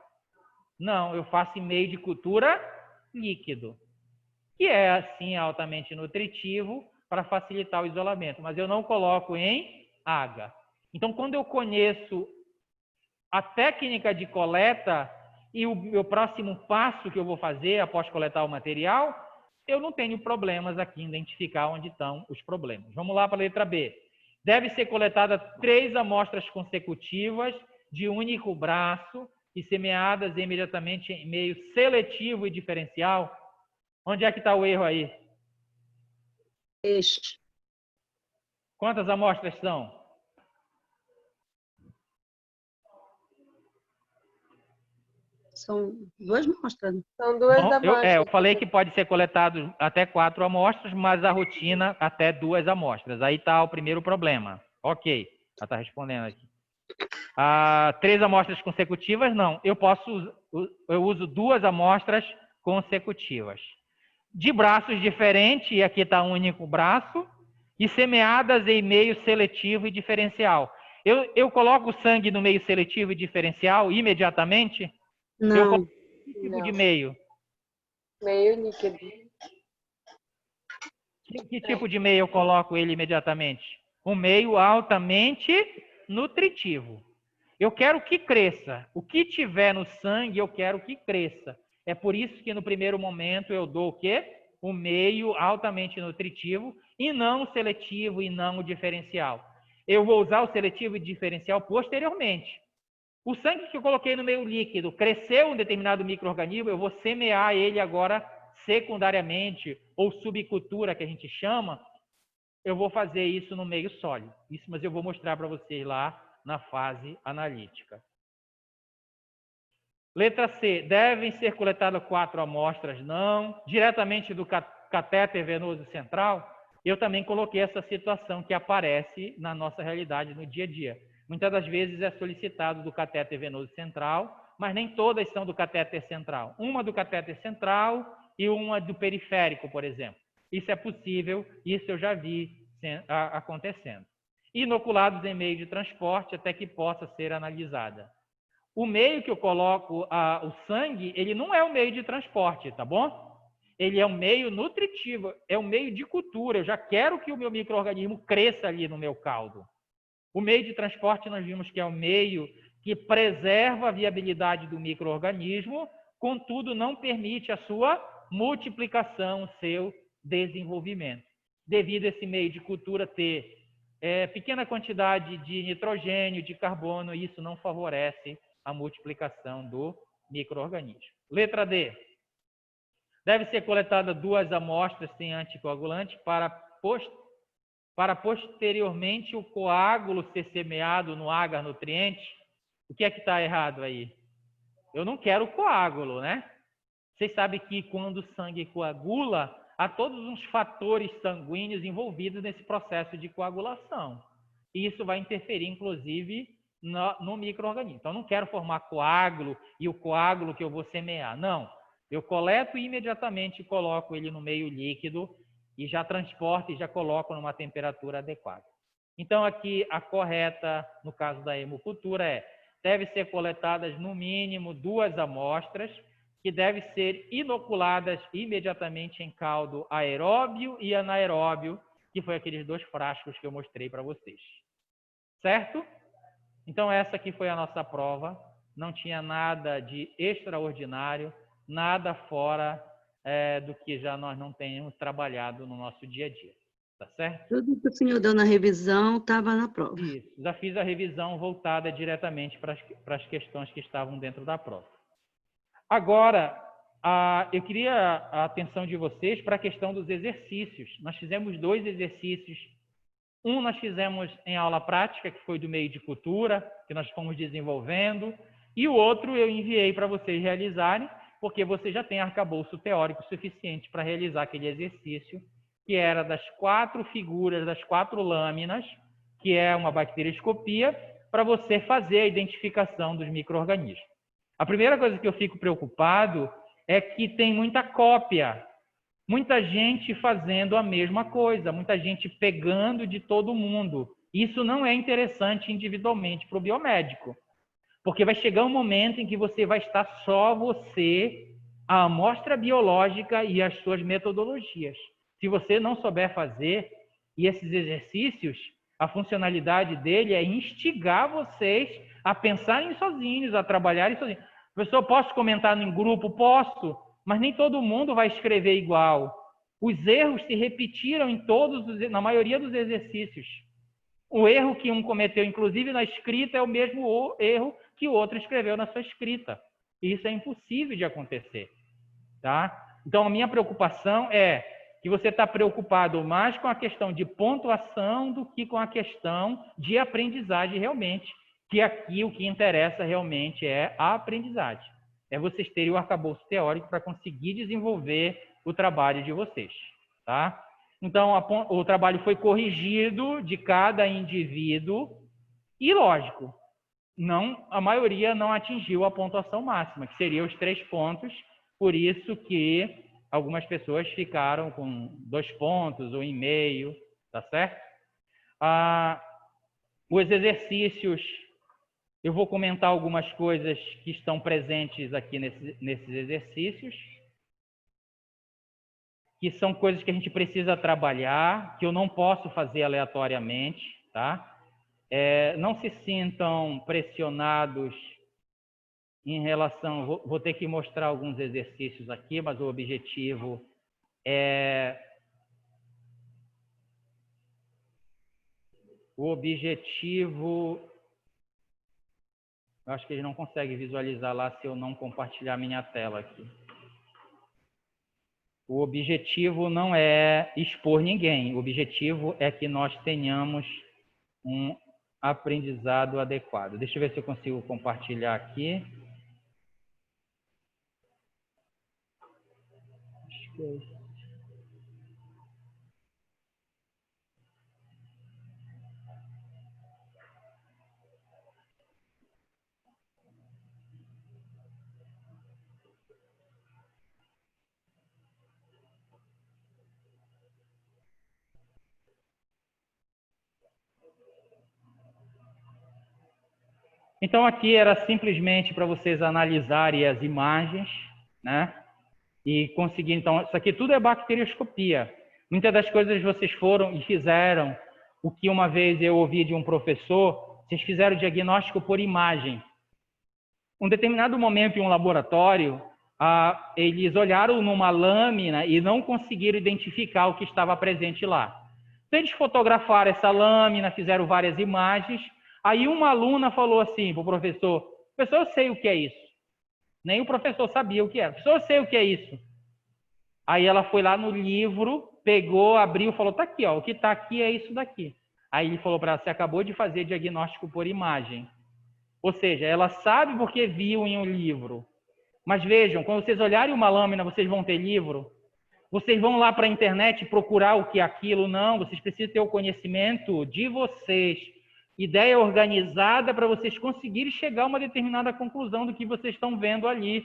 Não, eu faço em meio de cultura líquido, que é, assim, altamente nutritivo para facilitar o isolamento, mas eu não coloco em agar. Então, quando eu conheço a técnica de coleta e o meu próximo passo que eu vou fazer após coletar o material, eu não tenho problemas aqui em identificar onde estão os problemas. Vamos lá para a letra B. Deve ser coletada 3 amostras consecutivas de único braço e semeadas imediatamente em meio seletivo e diferencial. Onde é que está o erro aí? Este. Quantas amostras são? São 2 amostras. São 2 amostras. Eu falei que pode ser coletado até 4 amostras, mas a rotina até 2 amostras. Aí está o primeiro problema. Ok, ela está respondendo aqui. 3 amostras consecutivas, não. Eu uso 2 amostras consecutivas. De braços diferentes, e aqui está um único braço, e semeadas em meio seletivo e diferencial. Eu coloco o sangue no meio seletivo e diferencial imediatamente? Não. Eu coloco que tipo de meio? Meio líquido. Que tipo de meio eu coloco ele imediatamente? Um meio altamente nutritivo. Eu quero que cresça. O que tiver no sangue, eu quero que cresça. É por isso que no primeiro momento eu dou o quê? O meio altamente nutritivo e não o seletivo e não o diferencial. Eu vou usar o seletivo e diferencial posteriormente. O sangue que eu coloquei no meio líquido cresceu um determinado micro-organismo, eu vou semear ele agora secundariamente, ou subcultura, que a gente chama, eu vou fazer isso no meio sólido. Isso, mas eu vou mostrar para vocês lá na fase analítica. Letra C. Devem ser coletadas 4 amostras? Não. Diretamente do catéter venoso central? Eu também coloquei essa situação que aparece na nossa realidade no dia a dia. Muitas das vezes é solicitado do catéter venoso central, mas nem todas são do catéter central. Uma do catéter central e uma do periférico, por exemplo. Isso é possível, isso eu já vi acontecendo. Inoculados em meio de transporte até que possa ser analisada. O meio que eu coloco o sangue, ele não é o meio de transporte, tá bom? Ele é um meio nutritivo, é um meio de cultura. Eu já quero que o meu micro-organismo cresça ali no meu caldo. O meio de transporte nós vimos que é o meio que preserva a viabilidade do micro-organismo, contudo não permite a sua multiplicação, o seu desenvolvimento. Devido a esse meio de cultura ter pequena quantidade de nitrogênio, de carbono, e isso não favorece a multiplicação do micro-organismo. Letra D. Deve ser coletada 2 amostras sem anticoagulante para posteriormente o coágulo ser semeado no agar nutriente. O que é que está errado aí? Eu não quero coágulo, né? Vocês sabem que quando o sangue coagula, há todos os fatores sanguíneos envolvidos nesse processo de coagulação. E isso vai interferir, inclusive, no micro-organismo. Então, eu não quero formar coágulo e o coágulo que eu vou semear. Não. Eu coleto e imediatamente coloco ele no meio líquido e já transporto e já coloco numa temperatura adequada. Então, aqui, a correta, no caso da hemocultura, deve ser coletadas, no mínimo, 2 amostras, que devem ser inoculadas imediatamente em caldo aeróbio e anaeróbio, que foi aqueles 2 frascos que eu mostrei para vocês. Certo? Então, essa aqui foi a nossa prova. Não tinha nada de extraordinário, nada fora do que já nós não tenhamos trabalhado no nosso dia a dia. Tá certo? Tudo que o senhor deu na revisão estava na prova. Isso. Já fiz a revisão voltada diretamente para as questões que estavam dentro da prova. Agora, eu queria a atenção de vocês para a questão dos exercícios. Nós fizemos 2 exercícios. Um nós fizemos em aula prática, que foi do meio de cultura, que nós fomos desenvolvendo. E o outro eu enviei para vocês realizarem, porque você já tem arcabouço teórico suficiente para realizar aquele exercício, que era das 4 figuras, das 4 lâminas, que é uma bacterioscopia, para você fazer a identificação dos micro-organismos. A primeira coisa que eu fico preocupado é que tem muita cópia, muita gente fazendo a mesma coisa, muita gente pegando de todo mundo. Isso não é interessante individualmente para o biomédico, porque vai chegar um momento em que você vai estar só você, a amostra biológica e as suas metodologias. Se você não souber fazer, e esses exercícios, a funcionalidade dele é instigar vocês a pensarem sozinhos, a trabalharem sozinhos. Professor, posso comentar em grupo? Posso, mas nem todo mundo vai escrever igual. Os erros se repetiram na maioria dos exercícios. O erro que um cometeu, inclusive na escrita, é o mesmo erro que o outro escreveu na sua escrita. E isso é impossível de acontecer. Tá? Então, a minha preocupação é que você está preocupado mais com a questão de pontuação do que com a questão de aprendizagem realmente, que aqui o que interessa realmente é a aprendizagem. É vocês terem o arcabouço teórico para conseguir desenvolver o trabalho de vocês. Tá? Então, o trabalho foi corrigido de cada indivíduo e, lógico, a maioria não atingiu a pontuação máxima, que seria os 3 pontos, por isso que algumas pessoas ficaram com 2 pontos ou 1,5, tá certo? Os exercícios, eu vou comentar algumas coisas que estão presentes aqui nesses exercícios, que são coisas que a gente precisa trabalhar, que eu não posso fazer aleatoriamente, tá? Não se sintam pressionados em relação... Vou ter que mostrar alguns exercícios aqui, mas o objetivo é... Eu acho que eles não conseguem visualizar lá se eu não compartilhar minha tela aqui. O objetivo não é expor ninguém. O objetivo é que nós tenhamos um aprendizado adequado. Deixa eu ver se eu consigo compartilhar aqui. Então, aqui era simplesmente para vocês analisarem as imagens, né? E conseguir, então, isso aqui tudo é bacterioscopia. Muitas das coisas vocês foram e fizeram o que uma vez eu ouvi de um professor, vocês fizeram o diagnóstico por imagem. Um determinado momento em um laboratório, eles olharam numa lâmina e não conseguiram identificar o que estava presente lá. Então, eles fotografaram essa lâmina, fizeram várias imagens. Aí uma aluna falou assim para o professor, professor, eu sei o que é isso. Nem o professor sabia o que era. Professor, eu sei o que é isso. Aí ela foi lá no livro, pegou, abriu e falou, tá aqui, ó, o que está aqui é isso daqui. Aí ele falou para ela, você acabou de fazer diagnóstico por imagem. Ou seja, ela sabe porque viu em um livro. Mas vejam, quando vocês olharem uma lâmina, vocês vão ter livro. Vocês vão lá para a internet procurar o que é aquilo. Não, vocês precisam ter o conhecimento de vocês. Ideia organizada para vocês conseguirem chegar a uma determinada conclusão do que vocês estão vendo ali.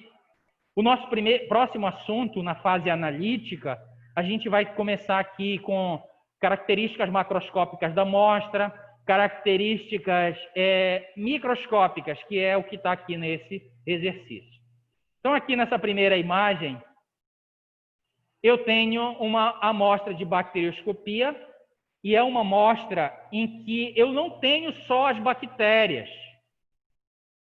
O nosso próximo assunto, na fase analítica, a gente vai começar aqui com características macroscópicas da amostra, características microscópicas, que é o que está aqui nesse exercício. Então, aqui nessa primeira imagem, eu tenho uma amostra de bacterioscopia e é uma amostra em que eu não tenho só as bactérias,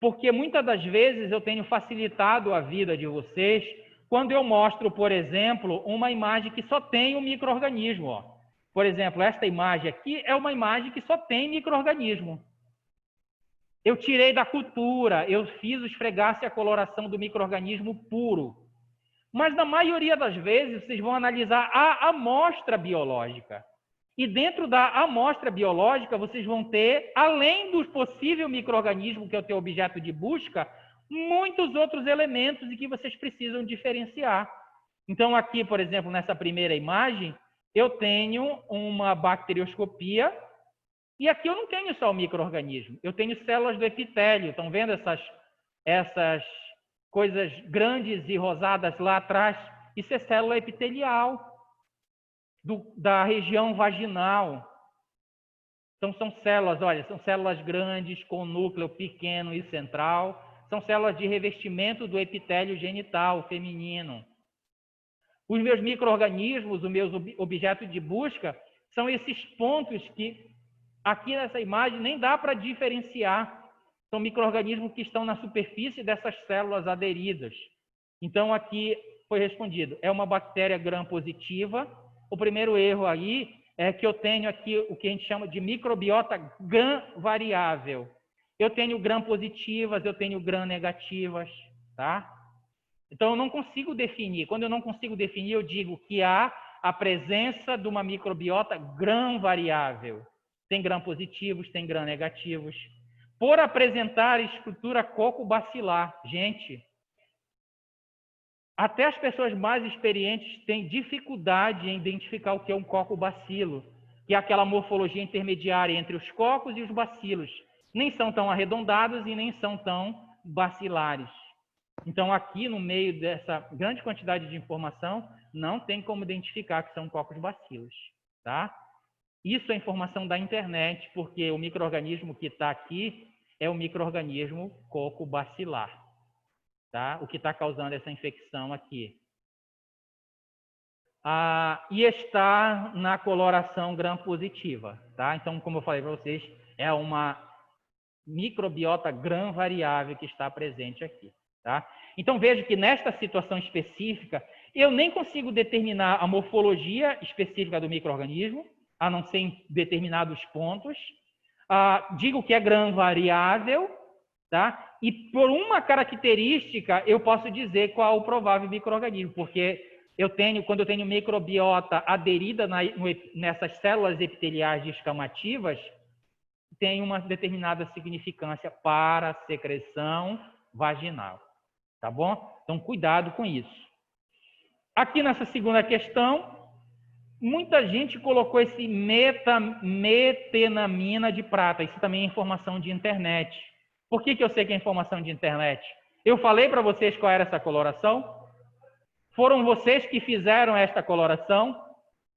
porque muitas das vezes eu tenho facilitado a vida de vocês quando eu mostro, por exemplo, uma imagem que só tem um micro-organismo, ó. Por exemplo, esta imagem aqui é uma imagem que só tem micro-organismo. Eu tirei da cultura, eu fiz o esfregaço e a coloração do micro-organismo puro. Mas, na maioria das vezes, vocês vão analisar a amostra biológica. E dentro da amostra biológica, vocês vão ter, além do possível micro-organismo, que é o teu objeto de busca, muitos outros elementos e que vocês precisam diferenciar. Então, aqui, por exemplo, nessa primeira imagem, eu tenho uma bacterioscopia e aqui eu não tenho só o micro-organismo, eu tenho células do epitélio. Estão vendo essas coisas grandes e rosadas lá atrás? Isso é célula epitelial da região vaginal. Então, são células, olha, são células grandes com núcleo pequeno e central. São células de revestimento do epitélio genital feminino. Os meus micro-organismos, os meus objetos de busca, são esses pontos que aqui nessa imagem nem dá para diferenciar. São micro-organismos que estão na superfície dessas células aderidas. Então, aqui foi respondido. É uma bactéria gram-positiva. O primeiro erro aí é que eu tenho aqui o que a gente chama de microbiota gram-variável. Eu tenho gram-positivas, eu tenho gram-negativas, tá? Então, eu não consigo definir. Quando eu não consigo definir, eu digo que há a presença de uma microbiota gram-variável. Tem gram-positivos, tem gram-negativos. Por apresentar estrutura coco-bacilar. Gente, até as pessoas mais experientes têm dificuldade em identificar o que é um coco-bacilo, que é aquela morfologia intermediária entre os cocos e os bacilos. Nem são tão arredondados e nem são tão bacilares. Então, aqui no meio dessa grande quantidade de informação, não tem como identificar que são cocos bacilos, tá? Isso é informação da internet, porque o micro-organismo que está aqui é o micro-organismo coco-bacilar, tá? O que está causando essa infecção aqui. E está na coloração gram-positiva, tá? Então, como eu falei para vocês, é uma microbiota gram-variável que está presente aqui, tá? Então, vejo que nesta situação específica, eu nem consigo determinar a morfologia específica do micro-organismo, a não ser em determinados pontos. Digo que é gram-variável, tá? E por uma característica, eu posso dizer qual é o provável micro-organismo, porque quando eu tenho microbiota aderida nessas células epiteliais descamativas, tem uma determinada significância para a secreção vaginal, tá bom? Então, cuidado com isso. Aqui nessa segunda questão, muita gente colocou esse metenamina de prata. Isso também é informação de internet. Por que eu sei que é informação de internet? Eu falei para vocês qual era essa coloração? Foram vocês que fizeram esta coloração?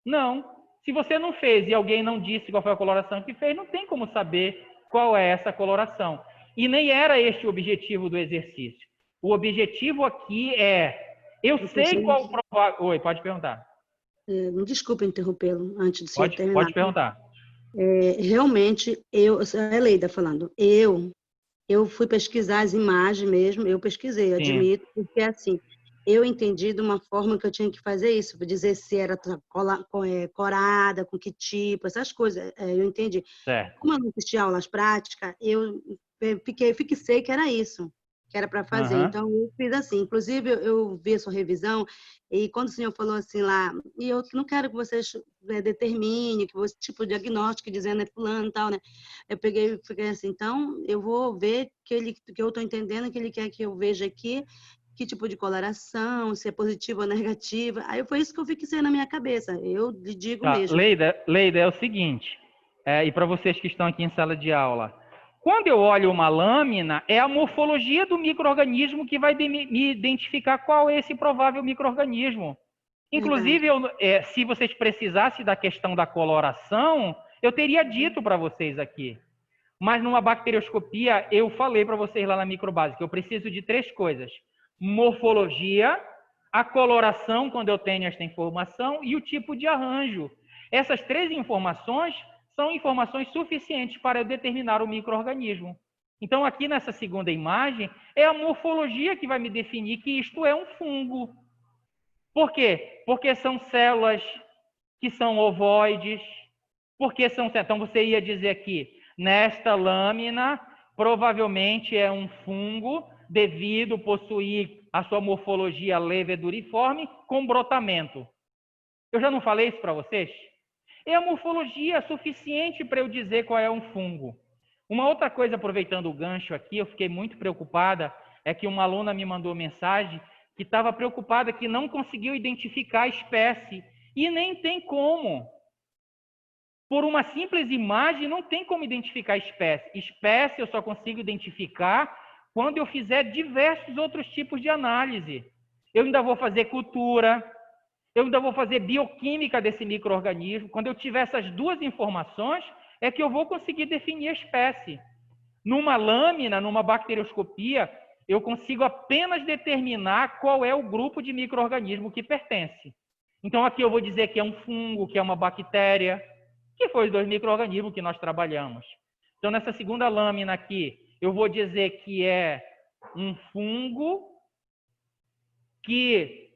Não. Se você não fez e alguém não disse qual foi a coloração que fez, não tem como saber qual é essa coloração. E nem era este o objetivo do exercício. O objetivo aqui é... Eu sei qual o provável... Oi, pode perguntar. Desculpa interrompê-lo antes de você terminar. Pode perguntar. Realmente, é Leida falando, eu fui pesquisar as imagens mesmo, eu pesquisei, admito, porque assim, eu entendi de uma forma que eu tinha que fazer isso, para dizer se era corada, com que tipo, essas coisas. Eu entendi. Certo. Como eu não assisti aulas práticas, eu fixei que era isso, que era para fazer. Aham. Então, eu fiz assim. Inclusive, eu vi a sua revisão, e quando o senhor falou assim lá, e eu não quero que vocês determine, que você, tipo, diagnóstico, dizendo é fulano e tal, né? Eu peguei e fiquei assim, então, eu vou ver que eu estou entendendo que ele quer que eu veja aqui, que tipo de coloração, se é positiva ou negativa. Aí foi isso que eu fixei na minha cabeça. Eu lhe digo Tá. mesmo. Leida, é o seguinte, e para vocês que estão aqui em sala de aula, quando eu olho uma lâmina, é a morfologia do micro-organismo que vai me identificar qual é esse provável micro-organismo. Verdade. Inclusive, se vocês precisassem da questão da coloração, eu teria dito para vocês aqui. Mas numa bacterioscopia, eu falei para vocês lá na microbase que eu preciso de 3 coisas: morfologia, a coloração, quando eu tenho esta informação, e o tipo de arranjo. Essas 3 informações são informações suficientes para eu determinar o micro-organismo. Então, aqui nessa segunda imagem, é a morfologia que vai me definir que isto é um fungo. Por quê? Porque são células que são ovoides. Então, você ia dizer aqui, nesta lâmina, provavelmente é um fungo, devido possuir a sua morfologia leveduriforme com brotamento. Eu já não falei isso para vocês? É a morfologia suficiente para eu dizer qual é um fungo. Uma outra coisa, aproveitando o gancho aqui, eu fiquei muito preocupada, é que uma aluna me mandou mensagem que estava preocupada que não conseguiu identificar a espécie. E nem tem como. Por uma simples imagem, não tem como identificar a espécie. Espécie eu só consigo identificar quando eu fizer diversos outros tipos de análise. Eu ainda vou fazer cultura, eu ainda vou fazer bioquímica desse micro-organismo. Quando eu tiver essas 2 informações, é que eu vou conseguir definir a espécie. Numa lâmina, numa bacterioscopia, eu consigo apenas determinar qual é o grupo de micro-organismo que pertence. Então, aqui eu vou dizer que é um fungo, que é uma bactéria, que foi os 2 micro-organismos que nós trabalhamos. Então, nessa segunda lâmina aqui, eu vou dizer que é um fungo que,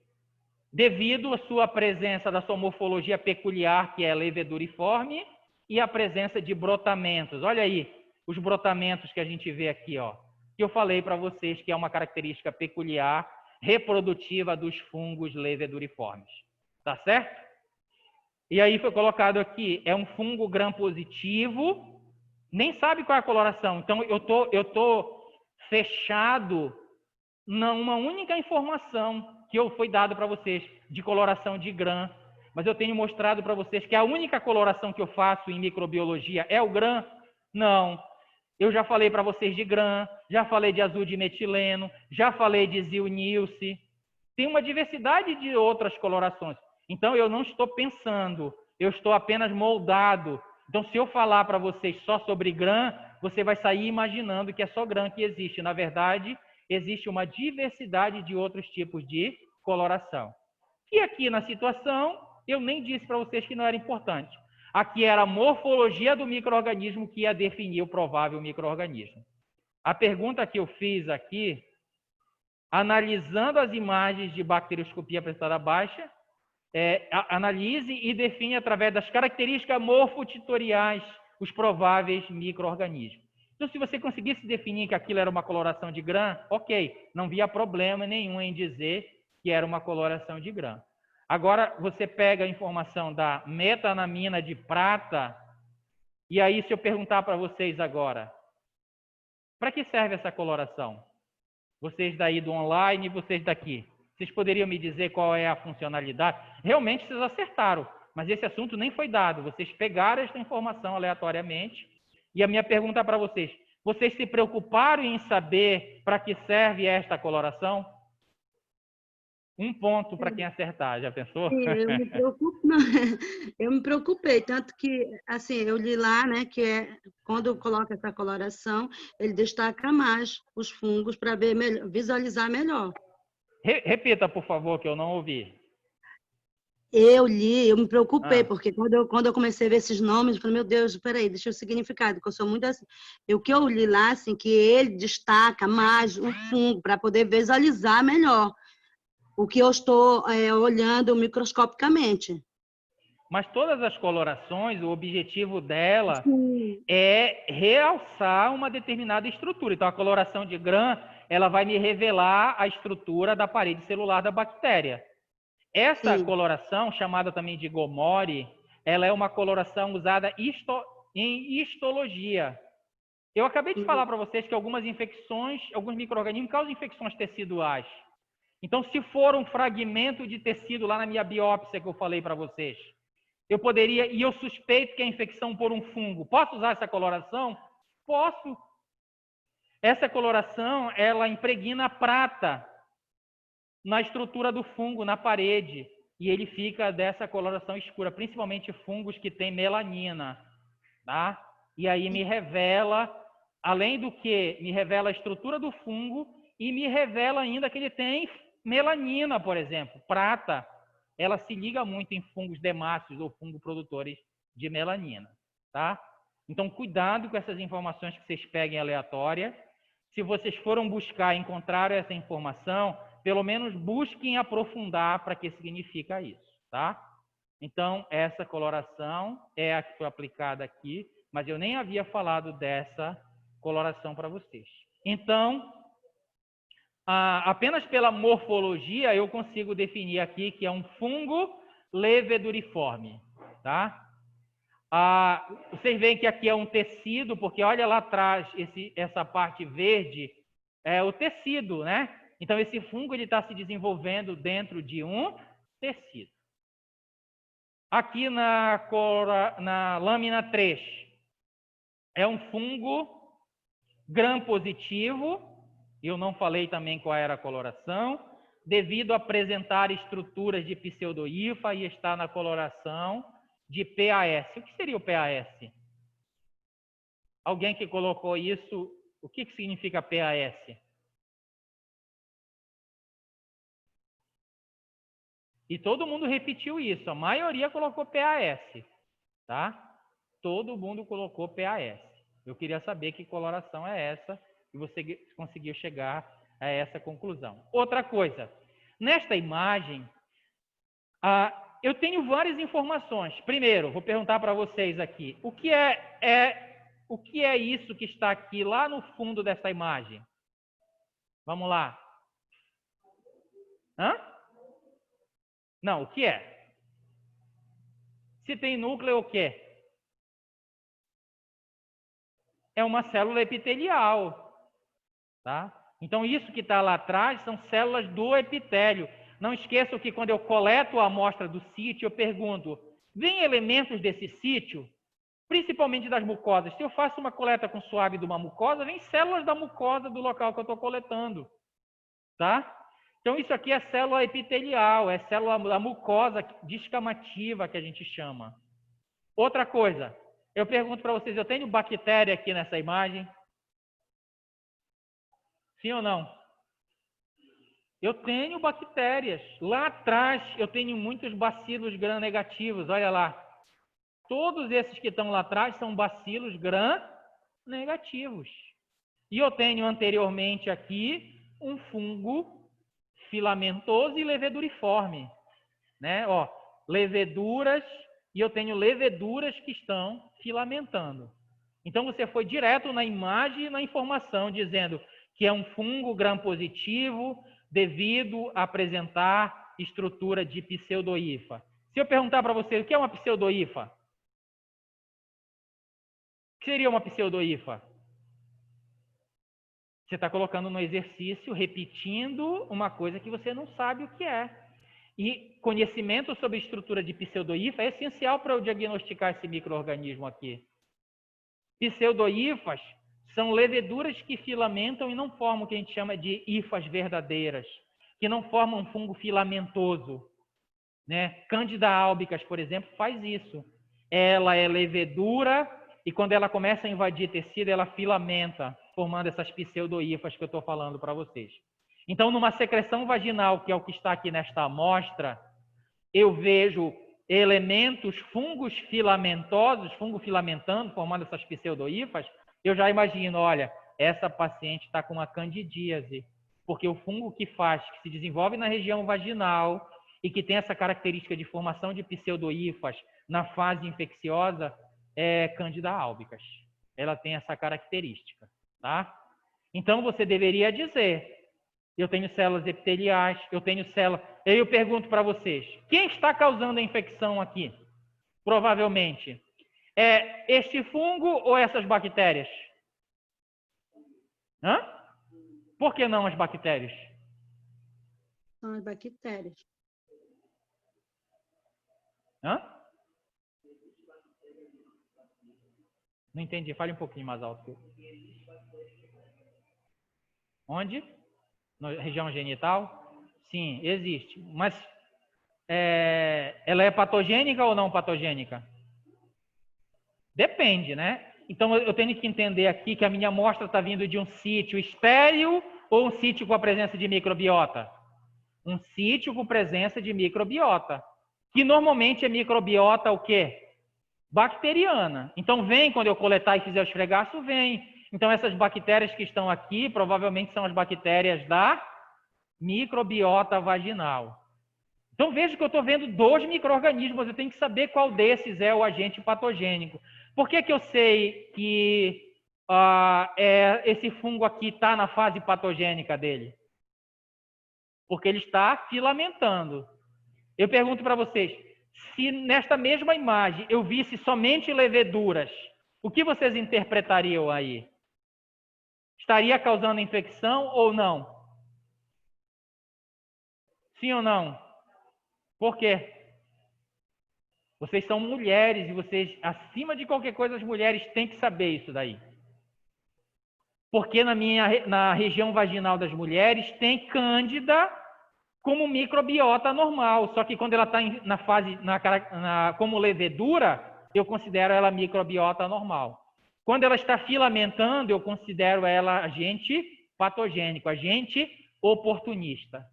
devido à sua presença da sua morfologia peculiar, que é leveduriforme, e a presença de brotamentos. Olha aí, os brotamentos que a gente vê aqui, ó, que eu falei para vocês que é uma característica peculiar, reprodutiva dos fungos leveduriformes. Tá certo? E aí foi colocado aqui, é um fungo gram-positivo, nem sabe qual é a coloração. Então, eu tô fechado numa única informação que foi dado para vocês, de coloração de gram. Mas eu tenho mostrado para vocês que a única coloração que eu faço em microbiologia é o gram? Não. Eu já falei para vocês de gram, já falei de azul de metileno, já falei de zilnilce. Tem uma diversidade de outras colorações. Então, eu não estou pensando, eu estou apenas moldado. Então, se eu falar para vocês só sobre gram, você vai sair imaginando que é só gram que existe. Na verdade, existe uma diversidade de outros tipos de coloração. E aqui na situação, eu nem disse para vocês que não era importante. Aqui era a morfologia do micro-organismo que ia definir o provável micro-organismo. A pergunta que eu fiz aqui, analisando as imagens de bacterioscopia prestada baixa, analise e define através das características morfotitoriais os prováveis micro-organismos. Então, se você conseguisse definir que aquilo era uma coloração de gram, ok, não via problema nenhum em dizer que era uma coloração de gram. Agora, você pega a informação da metanamina de prata, e aí se eu perguntar para vocês agora, para que serve essa coloração? Vocês daí do online e vocês daqui. Vocês poderiam me dizer qual é a funcionalidade? Realmente vocês acertaram, mas esse assunto nem foi dado. Vocês pegaram esta informação aleatoriamente. E a minha pergunta para vocês: vocês se preocuparam em saber para que serve esta coloração? 1 ponto para quem acertar, já pensou? Sim, eu me preocupei, tanto que, assim, eu li lá, né, que quando coloca essa coloração, ele destaca mais os fungos para visualizar melhor. Repita, por favor, que eu não ouvi. Eu li, eu me preocupei, porque quando eu comecei a ver esses nomes, eu falei, meu Deus, peraí, deixa eu significado, porque eu sou muito assim. O que eu li lá, assim, que ele destaca mais o fungo para poder visualizar melhor o que eu estou olhando microscopicamente. Mas todas as colorações, o objetivo dela Sim. é realçar uma determinada estrutura. Então, a coloração de GRAM, ela vai me revelar a estrutura da parede celular da bactéria. Essa Sim. coloração, chamada também de Gomori, ela é uma coloração usada em histologia. Eu acabei de falar para vocês que algumas infecções, alguns micro-organismos causam infecções teciduais. Então, se for um fragmento de tecido lá na minha biópsia que eu falei para vocês, eu poderia, e eu suspeito que é infecção por um fungo. Posso usar essa coloração? Posso. Essa coloração, ela impregna prata na estrutura do fungo, na parede, e ele fica dessa coloração escura, principalmente fungos que têm melanina, tá? E aí me revela, além do que me revela a estrutura do fungo, e me revela ainda que ele tem melanina, por exemplo, prata. Ela se liga muito em fungos demáceos ou fungos produtores de melanina, tá? Então, cuidado com essas informações que vocês peguem aleatória. Se vocês foram buscar e encontraram essa informação, pelo menos busquem aprofundar para que significa isso, tá? Então, essa coloração é a que foi aplicada aqui, mas eu nem havia falado dessa coloração para vocês. Então, apenas pela morfologia, eu consigo definir aqui que é um fungo leveduriforme, tá? Vocês veem que aqui é um tecido, porque olha lá atrás, essa parte verde é o tecido, né? Então, esse fungo está se desenvolvendo dentro de um tecido. Aqui na lâmina 3, é um fungo gram-positivo. Eu não falei também qual era a coloração, devido a apresentar estruturas de pseudohifa e estar na coloração de PAS. O que seria o PAS? Alguém que colocou isso, o que significa PAS? E todo mundo repetiu isso, a maioria colocou PAS, tá? Todo mundo colocou PAS. Eu queria saber que coloração é essa e você conseguiu chegar a essa conclusão. Outra coisa, nesta imagem, eu tenho várias informações. Primeiro, vou perguntar para vocês aqui, o que é isso que está aqui lá no fundo dessa imagem? Vamos lá. Hã? Não, o que é? Se tem núcleo, o quê? É uma célula epitelial, tá? Então, isso que está lá atrás são células do epitélio. Não esqueçam que quando eu coleto a amostra do sítio, eu pergunto, vem elementos desse sítio? Principalmente das mucosas. Se eu faço uma coleta com suave de uma mucosa, vem células da mucosa do local que eu estou coletando, tá? Então, isso aqui é célula epitelial, é célula da mucosa descamativa que a gente chama. Outra coisa, eu pergunto para vocês, eu tenho bactéria aqui nessa imagem? Sim ou não? Eu tenho bactérias. Lá atrás, eu tenho muitos bacilos gram-negativos, olha lá. Todos esses que estão lá atrás são bacilos gram-negativos. E eu tenho anteriormente aqui um fungo filamentoso e leveduriforme, né? Ó, leveduras, e eu tenho leveduras que estão filamentando. Então, você foi direto na imagem e na informação, dizendo que é um fungo gram-positivo devido a apresentar estrutura de pseudohifa. Se eu perguntar para você o que é uma pseudohifa, o que seria uma pseudohifa? Você está colocando no exercício, repetindo uma coisa que você não sabe o que é. E conhecimento sobre estrutura de pseudohifa é essencial para eu diagnosticar esse micro-organismo aqui. Pseudohifas são leveduras que filamentam e não formam o que a gente chama de hifas verdadeiras, que não formam um fungo filamentoso, né? Candida albicans, por exemplo, faz isso. Ela é levedura e quando ela começa a invadir tecido, ela filamenta, formando essas pseudohifas que eu estou falando para vocês. Então, numa secreção vaginal, que é o que está aqui nesta amostra, eu vejo elementos fungos filamentosos, fungo filamentando, formando essas pseudohifas. Eu já imagino, olha, essa paciente está com uma candidíase. porque o fungo que se desenvolve na região vaginal e que tem essa característica de formação de pseudohifas na fase infecciosa é Candida albicans. Ela tem essa característica, tá? Então, você deveria dizer, eu tenho células epiteliais, eu tenho células... Eu pergunto para vocês, quem está causando a infecção aqui? Provavelmente. É este fungo ou essas bactérias? Hã? Por que não as bactérias? São as bactérias. Hã? Não entendi, fale um pouquinho mais alto. Onde? Na região genital? Sim, existe. Mas ela é patogênica ou não patogênica? Depende, né? Então eu tenho que entender aqui que a minha amostra está vindo de um sítio estéril ou um sítio com a presença de microbiota? Um sítio com presença de microbiota. Que normalmente é microbiota o quê? Bacteriana. Então vem, quando eu coletar e fizer o esfregaço, vem. Então essas bactérias que estão aqui, provavelmente são as bactérias da microbiota vaginal. Então veja que eu estou vendo 2 micro-organismos, eu tenho que saber qual desses é o agente patogênico. Por que eu sei que esse fungo aqui está na fase patogênica dele? Porque ele está filamentando. Eu pergunto para vocês, se nesta mesma imagem eu visse somente leveduras, o que vocês interpretariam aí? Estaria causando infecção ou não? Sim ou não? Por quê? Vocês são mulheres e vocês, acima de qualquer coisa, as mulheres têm que saber isso daí. Porque na região vaginal das mulheres tem cândida como microbiota normal, só que quando ela está na fase, como levedura, eu considero ela microbiota normal. Quando ela está filamentando, eu considero ela agente patogênico, agente oportunista.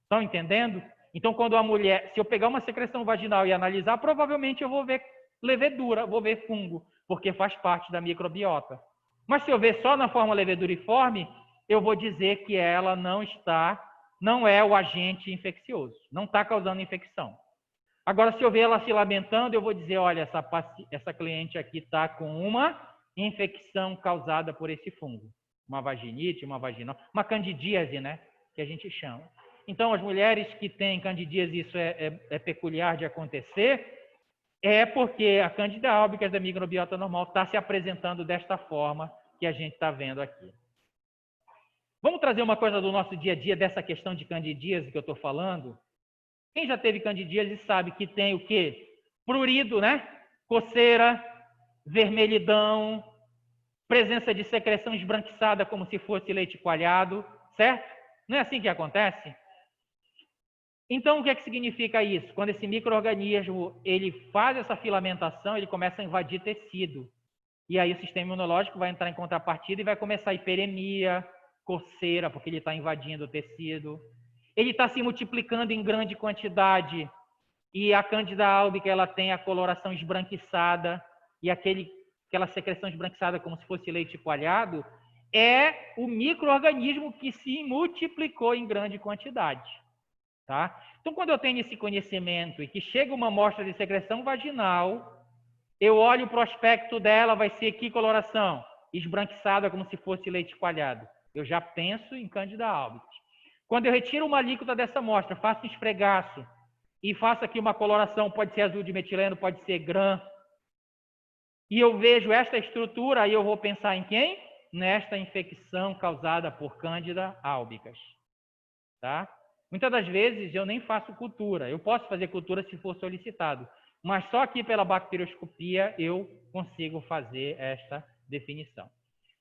Estão entendendo? Então, quando a mulher, se eu pegar uma secreção vaginal e analisar, provavelmente eu vou ver levedura, vou ver fungo, porque faz parte da microbiota. Mas se eu ver só na forma leveduriforme, eu vou dizer que ela não é o agente infeccioso, não está causando infecção. Agora, se eu ver ela filamentando, eu vou dizer, olha, essa cliente aqui está com uma infecção causada por esse fungo. Uma vaginite, uma vaginal, uma candidíase, né? Que a gente chama. Então, as mulheres que têm candidíase, isso é peculiar de acontecer, é porque a Candida albicans da microbiota normal está se apresentando desta forma que a gente está vendo aqui. Vamos trazer uma coisa do nosso dia a dia, dessa questão de candidíase que eu estou falando? Quem já teve candidíase sabe que tem o quê? Prurido, né? Coceira, vermelhidão, presença de secreção esbranquiçada como se fosse leite coalhado, certo? Não é assim que acontece? Então, o que é que significa isso? Quando esse micro-organismo ele faz essa filamentação, ele começa a invadir tecido. E aí o sistema imunológico vai entrar em contrapartida e vai começar a hiperemia, coceira, porque ele está invadindo o tecido. Ele está se multiplicando em grande quantidade e a Candida albicans ela tem a coloração esbranquiçada e aquela secreção esbranquiçada como se fosse leite coalhado é o micro-organismo que se multiplicou em grande quantidade. Tá? Então, quando eu tenho esse conhecimento e que chega uma amostra de secreção vaginal, eu olho o prospecto dela, vai ser que coloração? Esbranquiçada como se fosse leite coalhado. Eu já penso em Candida albicans. Quando eu retiro uma alíquota dessa amostra, faço um esfregaço e faço aqui uma coloração, pode ser azul de metileno, pode ser GRAM, e eu vejo esta estrutura, aí eu vou pensar em quem? Nesta infecção causada por Candida albicans. Tá? Muitas das vezes eu nem faço cultura. Eu posso fazer cultura se for solicitado, mas só aqui pela bacterioscopia eu consigo fazer esta definição.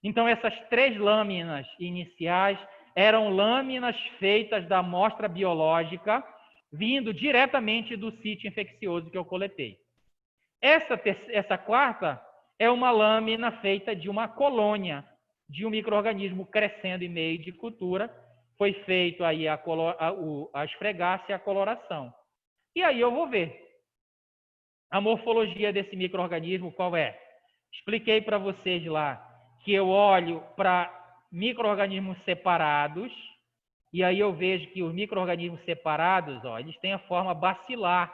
Então, essas 3 lâminas iniciais eram lâminas feitas da amostra biológica, vindo diretamente do sítio infeccioso que eu coletei. Essa quarta é uma lâmina feita de uma colônia, de um micro-organismo crescendo em meio de cultura. Foi feito aí a esfregaça e a coloração. E aí eu vou ver a morfologia desse micro-organismo, qual é? Expliquei para vocês lá que eu olho para micro-organismos separados e aí eu vejo que os micro-organismos separados, ó, eles têm a forma bacilar.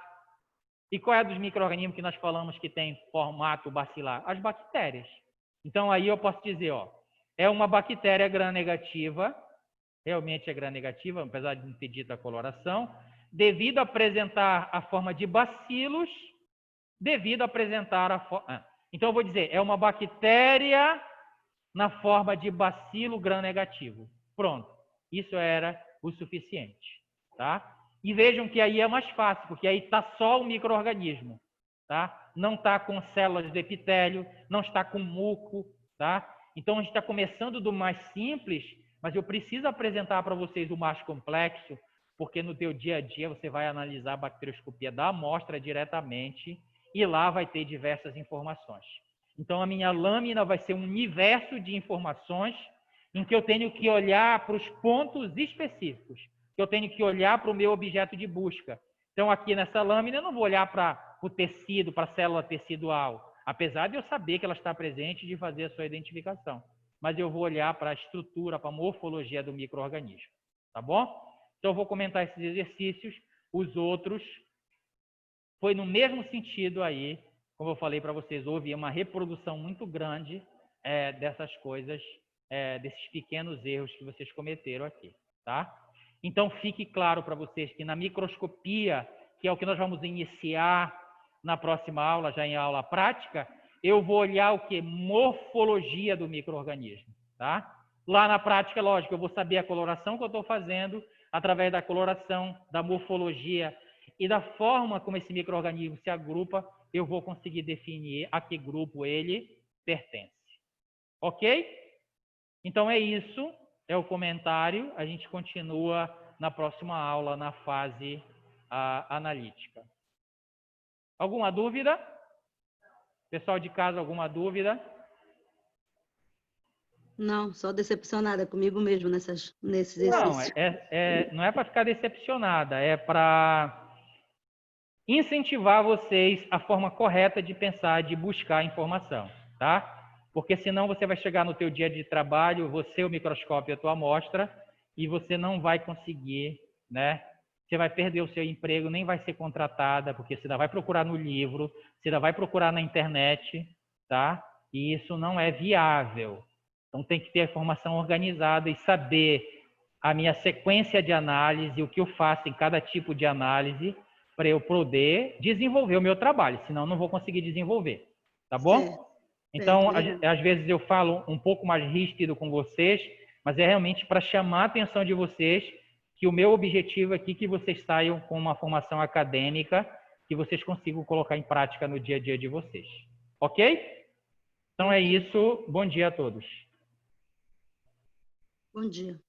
E qual é dos micro-organismos que nós falamos que tem formato bacilar? As bactérias. Então, aí eu posso dizer, ó, é uma bactéria gram-negativa, realmente é gram-negativa, apesar de não ter dito a coloração, devido a apresentar a forma de bacilos, devido a apresentar a forma... Então, eu vou dizer, é uma bactéria na forma de bacilo gram-negativo. Pronto. Isso era o suficiente, tá? E vejam que aí é mais fácil, porque aí está só o micro-organismo, tá? Não está com células de epitélio, não está com muco, tá? Então, a gente está começando do mais simples, mas eu preciso apresentar para vocês o mais complexo, porque no teu dia a dia você vai analisar a bacterioscopia da amostra diretamente e lá vai ter diversas informações. Então, a minha lâmina vai ser um universo de informações em que eu tenho que olhar para os pontos específicos, que eu tenho que olhar para o meu objeto de busca. Então, aqui nessa lâmina, eu não vou olhar para o tecido, para a célula tecidual, apesar de eu saber que ela está presente e de fazer a sua identificação. Mas eu vou olhar para a estrutura, para a morfologia do micro-organismo. Tá bom? Então, eu vou comentar esses exercícios. Os outros foi no mesmo sentido aí, como eu falei para vocês, houve uma reprodução muito grande dessas coisas, desses pequenos erros que vocês cometeram aqui, tá? Então, fique claro para vocês que na microscopia, que é o que nós vamos iniciar na próxima aula, já em aula prática, eu vou olhar o que? Morfologia do micro-organismo, tá? Lá na prática, lógico, eu vou saber a coloração que eu estou fazendo, através da coloração, da morfologia e da forma como esse micro-organismo se agrupa, eu vou conseguir definir a que grupo ele pertence. Ok? Então é isso, é o comentário. A gente continua na próxima aula, na fase analítica. Alguma dúvida? Pessoal de casa, alguma dúvida? Não, só decepcionada comigo mesmo nesse Não, exercício. não é para ficar decepcionada, é para incentivar vocês a forma correta de pensar, de buscar informação, tá? Porque senão você vai chegar no teu dia de trabalho, você, o microscópio, a tua amostra, e você não vai conseguir, né? Você vai perder o seu emprego, nem vai ser contratada, porque você ainda vai procurar no livro, você ainda vai procurar na internet, tá? E isso não é viável. Então tem que ter a informação organizada e saber a minha sequência de análise, o que eu faço em cada tipo de análise, para eu poder desenvolver o meu trabalho, senão eu não vou conseguir desenvolver, tá bom? Certo, Então, certo, às vezes eu falo um pouco mais ríspido com vocês, mas é realmente para chamar a atenção de vocês que o meu objetivo aqui é que vocês saiam com uma formação acadêmica que vocês consigam colocar em prática no dia a dia de vocês. Ok? Então é isso. Bom dia a todos. Bom dia.